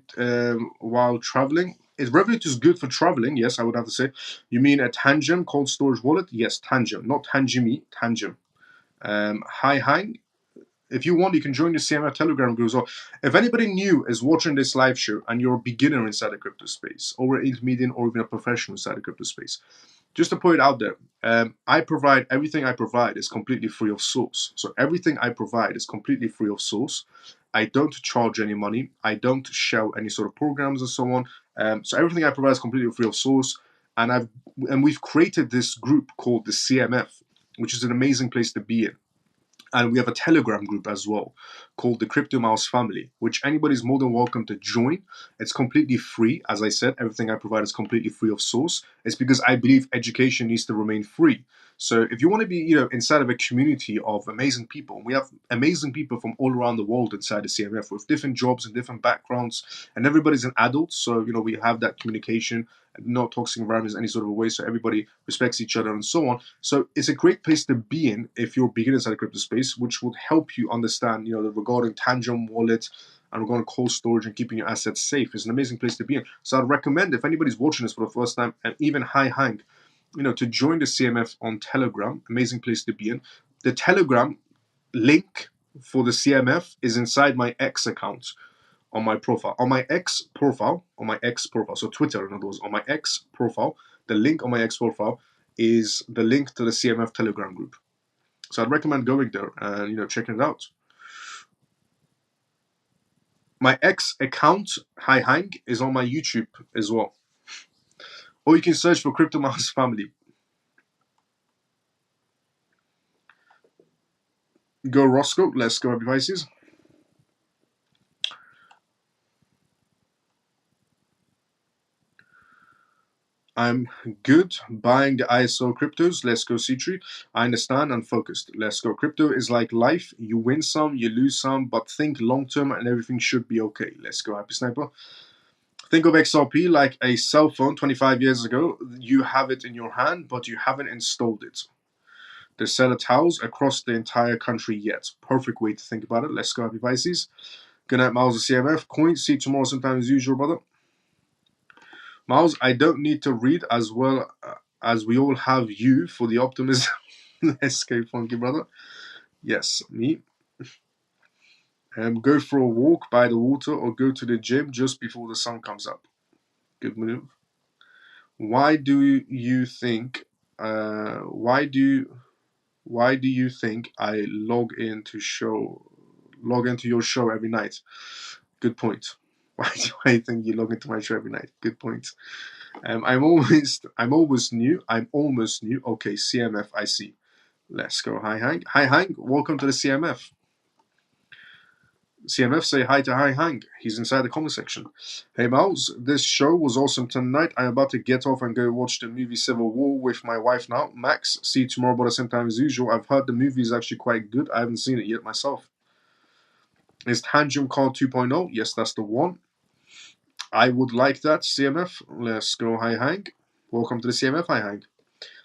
while traveling? Is Revolut is good for traveling? Yes, I would have to say. You mean a Tangem cold storage wallet? Yes, Tangem, not Tangemi, Tangem. Hi, Hang. If you want, you can join the CMF Telegram group as well. If anybody new is watching this live show and you're a beginner inside the crypto space, or an intermediate, or even a professional inside the crypto space, just to put it out there, I provide everything I provide is completely free of source. So everything I provide is completely free of source. I don't charge any money. I don't shell any sort of programs and so on. So everything I provide is completely free of source. And we've created this group called the CMF, which is an amazing place to be in. And we have a Telegram group as well called the Crypto Mouse Family, which anybody's more than welcome to join. It's completely free. As I said, everything I provide is completely free of source. It's because I believe education needs to remain free. So if you want to be, inside of a community of amazing people, we have amazing people from all around the world inside the CMF with different jobs and different backgrounds, and everybody's an adult. So, we have that communication, no toxic environments in any sort of a way. So everybody respects each other and so on. So it's a great place to be in if you're beginners at the crypto space, which would help you understand, the regarding Tangem wallet and regarding cold storage and keeping your assets safe. It's an amazing place to be in. So I'd recommend, if anybody's watching this for the first time, and even Hi Hank, to join the CMF on Telegram. Amazing place to be in. The Telegram link for the CMF is inside my X account on my profile. On my X profile, so Twitter, in other words, on my X profile, the link on my X profile is the link to the CMF Telegram group. So I'd recommend going there and checking it out. My X account, Hi Hang, is on my YouTube as well. Or you can search for Crypto Mouse Family. Go Roscoe, let's go, happy Pisces. I'm good buying the ISO cryptos. Let's go C3. I understand and focused. Let's go. Crypto is like life. You win some, you lose some, but think long term and everything should be okay. Let's go. Happy Sniper. Think of XRP like a cell phone 25 years ago. You have it in your hand, but you haven't installed it. They sell a towels across the entire country yet. Perfect way to think about it. Let's go, happy Pisces. Good night, Miles of CMF. Coin, see you tomorrow sometime as usual, brother. Miles, I don't need to read as well as we all have you for the optimism. Let's go, funky brother. Yes, me. Go for a walk by the water or go to the gym just before the sun comes up. Good move. Why do you think? Why do you think I log into your show every night? Good point. Why do I think you log into my show every night? Good point. I'm almost new. Okay, CMF, I see. Let's go. Hi Hank. Hi Hank. Welcome to the CMF. CMF, say hi to Hi Hank. He's inside the comment section. Hey Miles, this show was awesome tonight. I'm about to get off and go watch the movie Civil War with my wife now. Max, see you tomorrow about the same time as usual. I've heard the movie is actually quite good. I haven't seen it yet myself. Is Tangent Card 2.0? Yes, that's the one. I would like that, CMF. Let's go, Hi Hank. Welcome to the CMF, Hi Hank.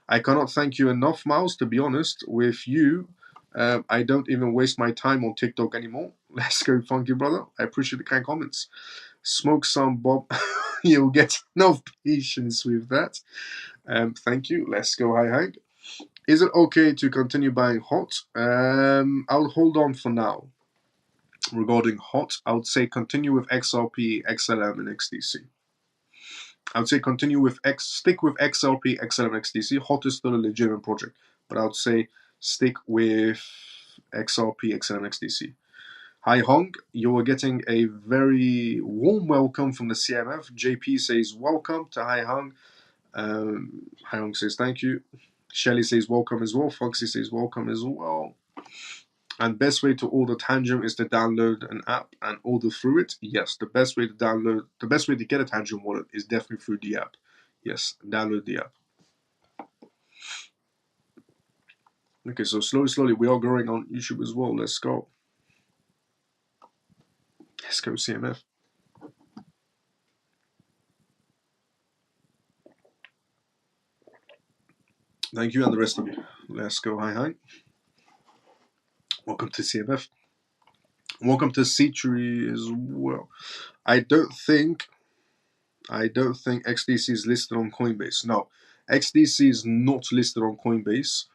I cannot thank you enough, Miles, to be honest. With you, I don't even waste my time on TikTok anymore. Let's go, funky brother. I appreciate the kind comments. Smoke some, Bob. You'll get enough patience with that. Thank you. Let's go, Hi Hank. Is it okay to continue buying hot? I'll hold on for now. Regarding hot, I would say continue with XRP, XLM, and XDC. I would say stick with XRP, XLM, XDC. Hot is still a legitimate project, but I would say stick with XRP, XLM, XDC. Hi Hong, you are getting a very warm welcome from the CMF. JP says welcome to Hi Hong. Hi Hong says thank you. Shelly says welcome as well. Foxy says welcome as well. And best way to order Tangent is to download an app and order through it. Yes, the best way to get a Tangent wallet is definitely through the app. Yes, download the app. Okay, so slowly, we are growing on YouTube as well. Let's go. Let's go, CMF. Thank you and the rest of you. Let's go, Hi. Welcome to CMF. Welcome to C-Tree as well. I don't think XDC is listed on Coinbase. No, XDC is not listed on Coinbase.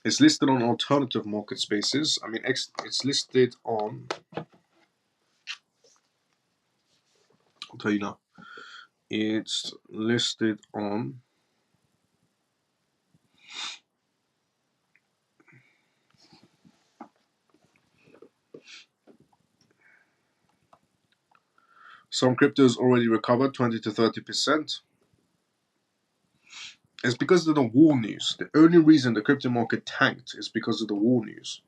It's listed on alternative market spaces. I mean, it's listed on. I'll tell you now. It's listed on. Some cryptos already recovered 20 to 30%. It's because of the war news. The only reason the crypto market tanked is because of the war news.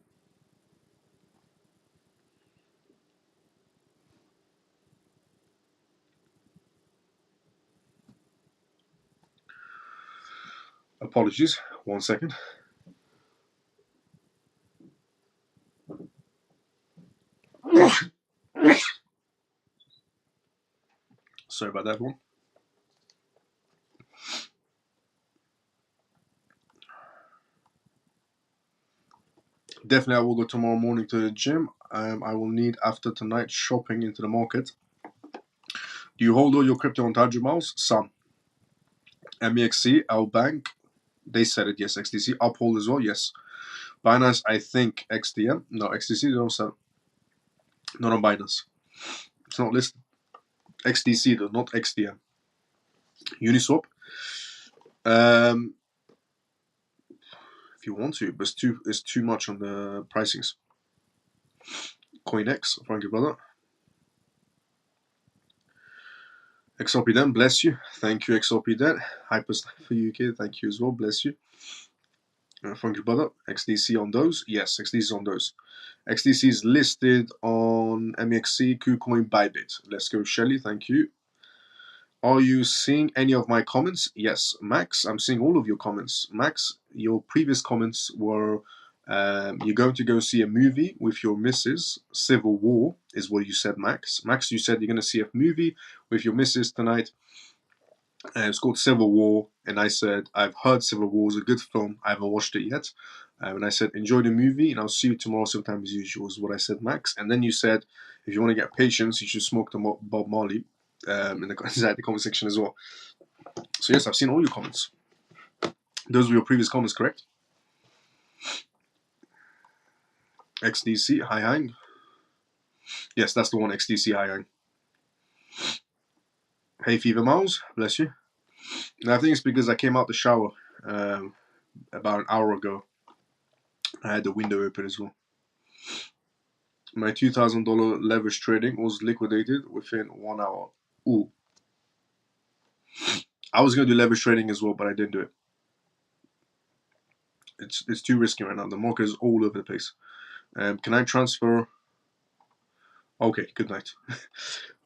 Apologies. 1 second. Sorry about that one. Definitely, I will go tomorrow morning to the gym. I will need after tonight shopping into the market. Do you hold all your crypto on Tangent Miles? Some. MEXC, our bank, they said it, yes. XDC, Uphold as well, yes. Binance, I think XDM. No, XDC, they don't sell. Not on Binance. It's not listed. XDC though, not XDM. Uniswap. If you want to, but it's too much on the pricings. CoinX, thank you, brother. XRP Den, bless you. Thank you, XRP Den. Hypersniper for UK, thank you as well, bless you. Thank you, brother. XDC on those? Yes, XDC is on those. XDC is listed on MEXC, KuCoin, Bybit. Let's go, Shelly, thank you. Are you seeing any of my comments? Yes, Max, I'm seeing all of your comments. Max, your previous comments were you're going to go see a movie with your missus, Civil War. is what you said, Max. Max, you said you're going to see a movie with your missus tonight. It's called Civil War, and I said I've heard Civil War is a good film. I haven't watched it yet, and I said enjoy the movie, and I'll see you tomorrow sometime as usual. Is what I said, Max. And then you said if you want to get patience, you should smoke the Bob Marley inside the comment section as well. So yes, I've seen all your comments. Those were your previous comments, correct? XDC, hi hang. Yes, that's the one, XDC, hi hang. Hey Fever Mouse, bless you. And I think it's because I came out the shower about an hour ago. I had the window open as well. My $2,000 leverage trading was liquidated within 1 hour. Ooh. I was going to do leverage trading as well, but I didn't do it. It's too risky right now. The market is all over the place. Can I transfer? Okay, good night.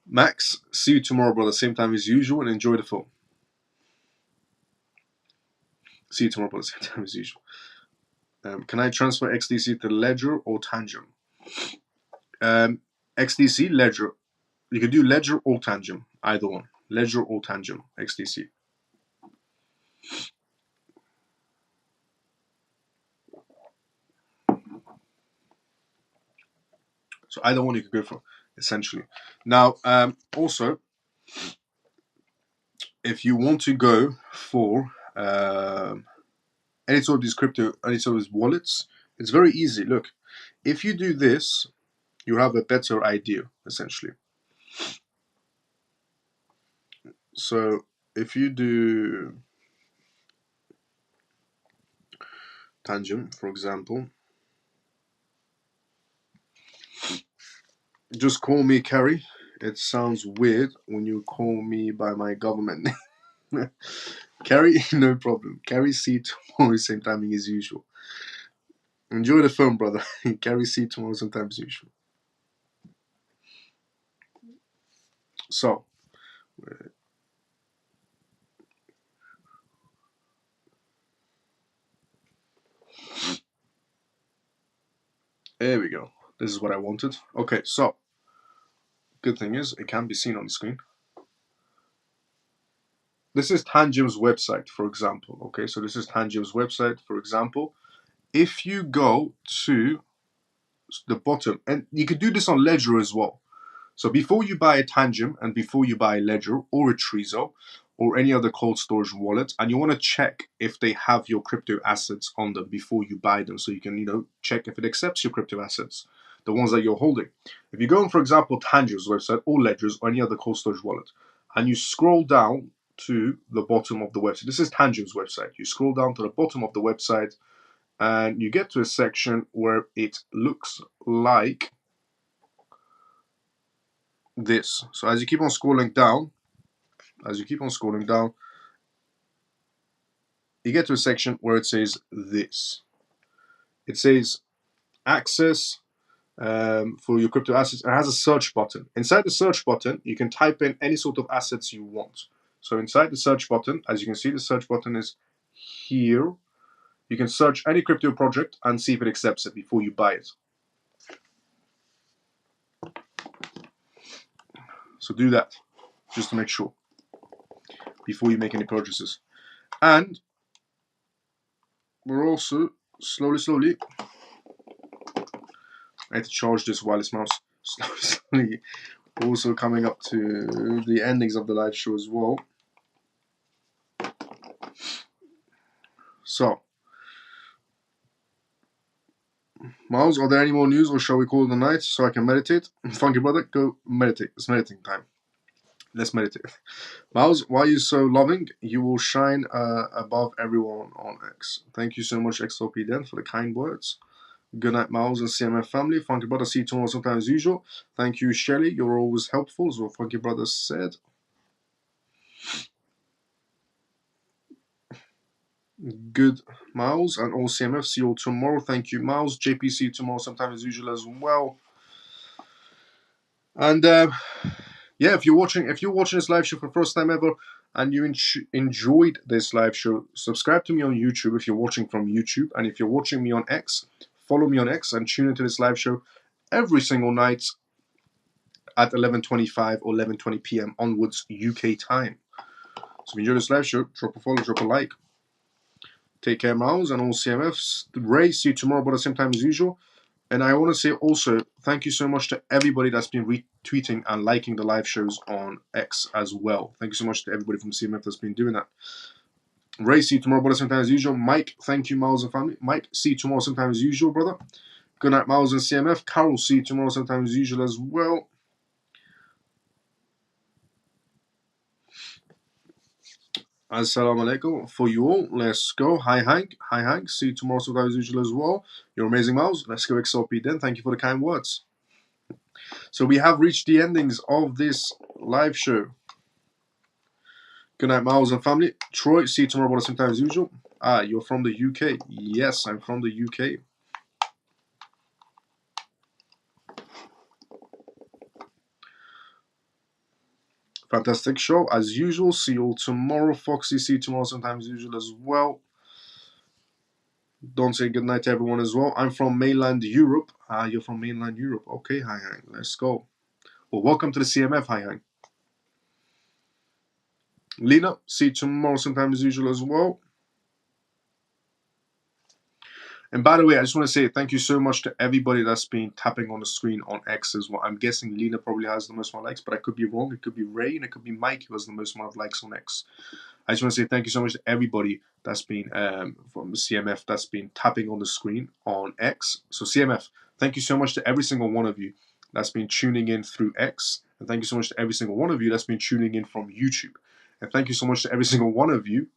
Max, see you tomorrow, brother. Same time as usual, and enjoy the film. See you tomorrow, brother. Same time as usual. Can I transfer XDC to Ledger or Tangent? XDC, Ledger. You can do Ledger or Tangent, either one. Ledger or Tangent, XDC. So either one you could go for, essentially. Now, also, if you want to go for any sort of these crypto, any sort of these wallets, it's very easy. Look, if you do this, you have a better idea, essentially. So if you do Tangent, for example, just call me Kerry. It sounds weird when you call me by my government name. Kerry, no problem. Kerry, see you tomorrow, same timing as usual. Enjoy the film, brother. Kerry, see you tomorrow, same time as usual. So, there we go. This is what I wanted. Okay, so, good thing is, it can be seen on the screen. This is Tangent's website, for example. Okay, so this is Tangent's website, for example. If you go to the bottom, and you could do this on Ledger as well. So before you buy a Tangent and before you buy a Ledger or a Trezor or any other cold storage wallet, and you want to check if they have your crypto assets on them before you buy them, so you can check if it accepts your crypto assets, the ones that you're holding. If you go on, for example, Tangent's website or Ledger's or any other cold storage wallet, and you scroll down to the bottom of the website, this is Tangent's website. You scroll down to the bottom of the website, and you get to a section where it looks like this. So as you keep on scrolling down, you get to a section where it says this. It says access for your crypto assets. It has a search button. Inside the search button, you can type in any sort of assets you want. So inside the search button, as you can see, the search button is here. You can search any crypto project and see if it accepts it before you buy it. So do that, just to make sure, before you make any purchases. And we're also slowly, I had to charge this wireless mouse, slowly also coming up to the endings of the live show as well. So, Miles, are there any more news, or shall we call it a night so I can meditate? Funky brother, go meditate. It's meditating time. Let's meditate. Miles, why are you so loving? You will shine above everyone on X. Thank you so much, XOP Den, for the kind words. Good night, Miles and CMF family. Funky brother, see you tomorrow sometime as usual. Thank you, Shelly. You're always helpful, as what Funky brother said. Good, Miles, and all CMF. See you all tomorrow. Thank you, Miles. JP, see you tomorrow sometime as usual as well. And yeah, if you're watching this live show for the first time ever and you enjoyed this live show, subscribe to me on YouTube if you're watching from YouTube, and if you're watching me on X, follow me on X and tune into this live show every single night at 11:25 or 11:20 p.m. onwards UK time. So if you enjoy this live show, drop a follow, drop a like. Take care, Miles, and all CMFs. Ray, see you tomorrow about the same time as usual. And I want to say also, thank you so much to everybody that's been retweeting and liking the live shows on X as well. Thank you so much to everybody from CMF that's been doing that. Ray, see you tomorrow, brother, sometime as usual. Mike, thank you, Miles and family. Mike, see you tomorrow, sometime as usual, brother. Good night, Miles and CMF. Carol, see you tomorrow, sometime as usual as well. Assalamu alaikum for you all. Let's go. Hi, Hank. Hi, Hank. See you tomorrow, sometime as usual as well. You're amazing, Miles. Let's go, XLP then. Thank you for the kind words. So we have reached the endings of this live show. Good night, Miles and family. Troy, see you tomorrow, brother, sometime as usual. Ah, you're from the UK. Yes, I'm from the UK. Fantastic show as usual. See you all tomorrow. Foxy, see you tomorrow, sometime as usual as well. Don't say good night to everyone as well. I'm from mainland Europe. Ah, you're from mainland Europe. Okay, hi, Hang. Let's go. Well, welcome to the CMF, hi, Hang. Lena, see you tomorrow, sometime as usual as well. And by the way, I just want to say thank you so much to everybody that's been tapping on the screen on X as well. I'm guessing Lena probably has the most amount of likes, but I could be wrong. It could be Ray and it could be Mike who has the most amount of likes on X. I just want to say thank you so much to everybody that's been from the CMF that's been tapping on the screen on X. So CMF, thank you so much to every single one of you that's been tuning in through X. And thank you so much to every single one of you that's been tuning in from YouTube. And thank you so much to every single one of you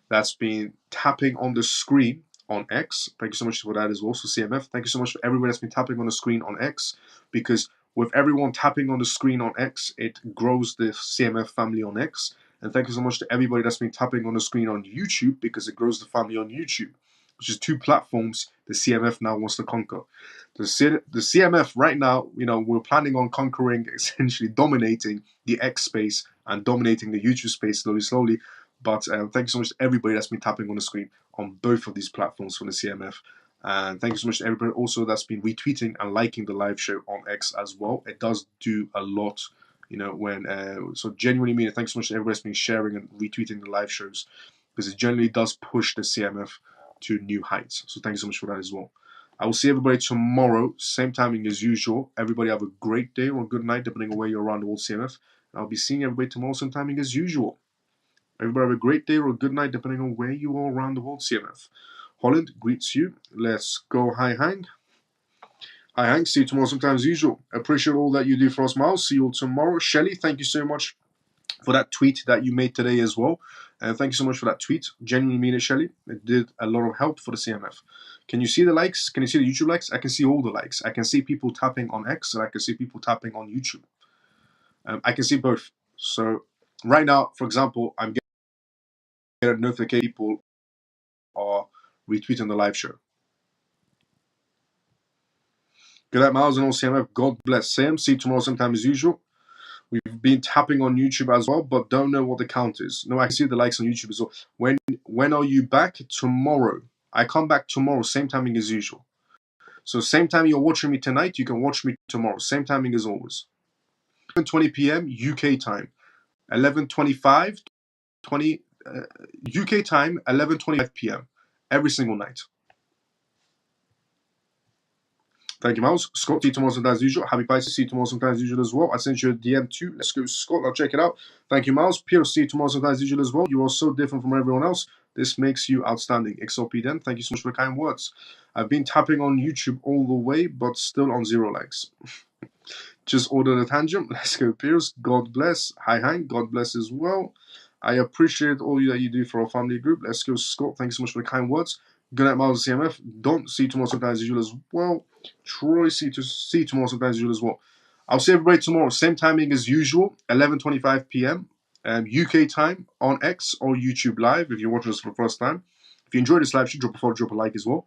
that's been tapping on the screen on X. Thank you so much for that as well. So CMF, thank you so much for everyone that's been tapping on the screen on X, because with everyone tapping on the screen on X, it grows the CMF family on X. And thank you so much to everybody that's been tapping on the screen on YouTube, because it grows the family on YouTube, which is two platforms the CMF now wants to conquer. The CMF right now, we're planning on conquering, essentially dominating the X space and dominating the YouTube space slowly. But thank you so much to everybody that's been tapping on the screen on both of these platforms for the CMF. And thank you so much to everybody also that's been retweeting and liking the live show on X as well. It does do a lot, so genuinely mean it. Thanks so much to everybody that's been sharing and retweeting the live shows, because it generally does push the CMF to new heights. So thank you so much for that as well. I will see everybody tomorrow, same timing as usual. Everybody have a great day or a good night, depending on where you're around the world, CMF. And I'll be seeing everybody tomorrow, same timing as usual. Everybody have a great day or a good night, depending on where you are around the world, CMF. Holland greets you. Let's go, hi, Hang. Hi, Hank. See you tomorrow sometime as usual. Appreciate all that you do for us, Miles. See you all tomorrow. Shelly, thank you so much for that tweet that you made today as well. And thank you so much for that tweet. Genuinely mean it, Shelly. It did a lot of help for the CMF. Can you see the likes? Can you see the YouTube likes? I can see all the likes. I can see people tapping on X and I can see people tapping on YouTube. I can see both. So right now, for example, I'm getting a notification people are retweeting the live show. Good night, Miles and all CMF. God bless. Sam, see you tomorrow sometime as usual. We've been tapping on YouTube as well, but don't know what the count is. No, I can see the likes on YouTube as well. When are you back? Tomorrow. I come back tomorrow, same timing as usual. So same time you're watching me tonight, you can watch me tomorrow. Same timing as always. 11:20 p.m. UK time. 11:25, 20 UK time, 11:25 p.m. every single night. Thank you, Miles. Scott, see you tomorrow sometime as usual. Happy Pisces, see you tomorrow sometime as usual as well. I sent you a DM too. Let's go, Scott. I'll check it out. Thank you, Miles. Pierce, see you tomorrow sometime as usual as well. You are so different from everyone else. This makes you outstanding. XLP then, thank you so much for the kind words. I've been tapping on YouTube all the way, but still on 0 likes. Just ordered a tangent. Let's go, Pierce. God bless. Hi, Hank. God bless as well. I appreciate all that you do for our family group. Let's go, Scott. Thank you so much for the kind words. Good night, Miles CMF. Don't see you tomorrow sometime as usual as well. Troy, see you tomorrow sometime as usual as well. I'll see everybody tomorrow, same timing as usual, 11:25 p.m. UK time on X or YouTube Live if you're watching us for the first time. If you enjoyed this live stream, drop a follow, drop a like as well.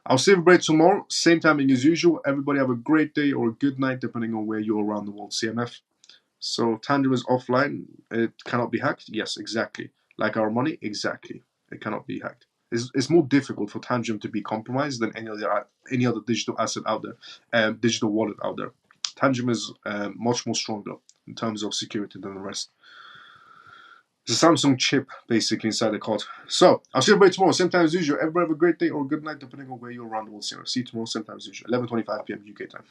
I'll see everybody tomorrow, same timing as usual. Everybody have a great day or a good night, depending on where you're around the world, CMF. So Tandem is offline. It cannot be hacked. Yes, exactly. Like our money, exactly. It cannot be hacked. It's more difficult for Tangent to be compromised than any other digital asset out there, digital wallet out there. Tangent is much more stronger in terms of security than the rest. It's a Samsung chip basically inside the card. So I'll see everybody tomorrow, same time as usual. Everybody have a great day or a good night, depending on where you're around the world. See you tomorrow, same time as usual, 11:25 p.m. UK time.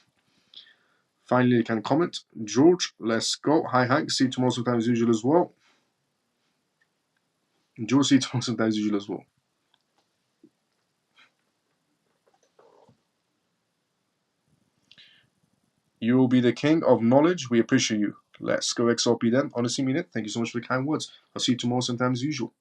Finally, you can comment. George, let's go. Hi, Hank. See you tomorrow, same time as usual as well. George, see you tomorrow, same time as usual as well. You will be the king of knowledge. We appreciate you. Let's go XRP then. Honestly mean it. Thank you so much for the kind words. I'll see you tomorrow, same time as usual.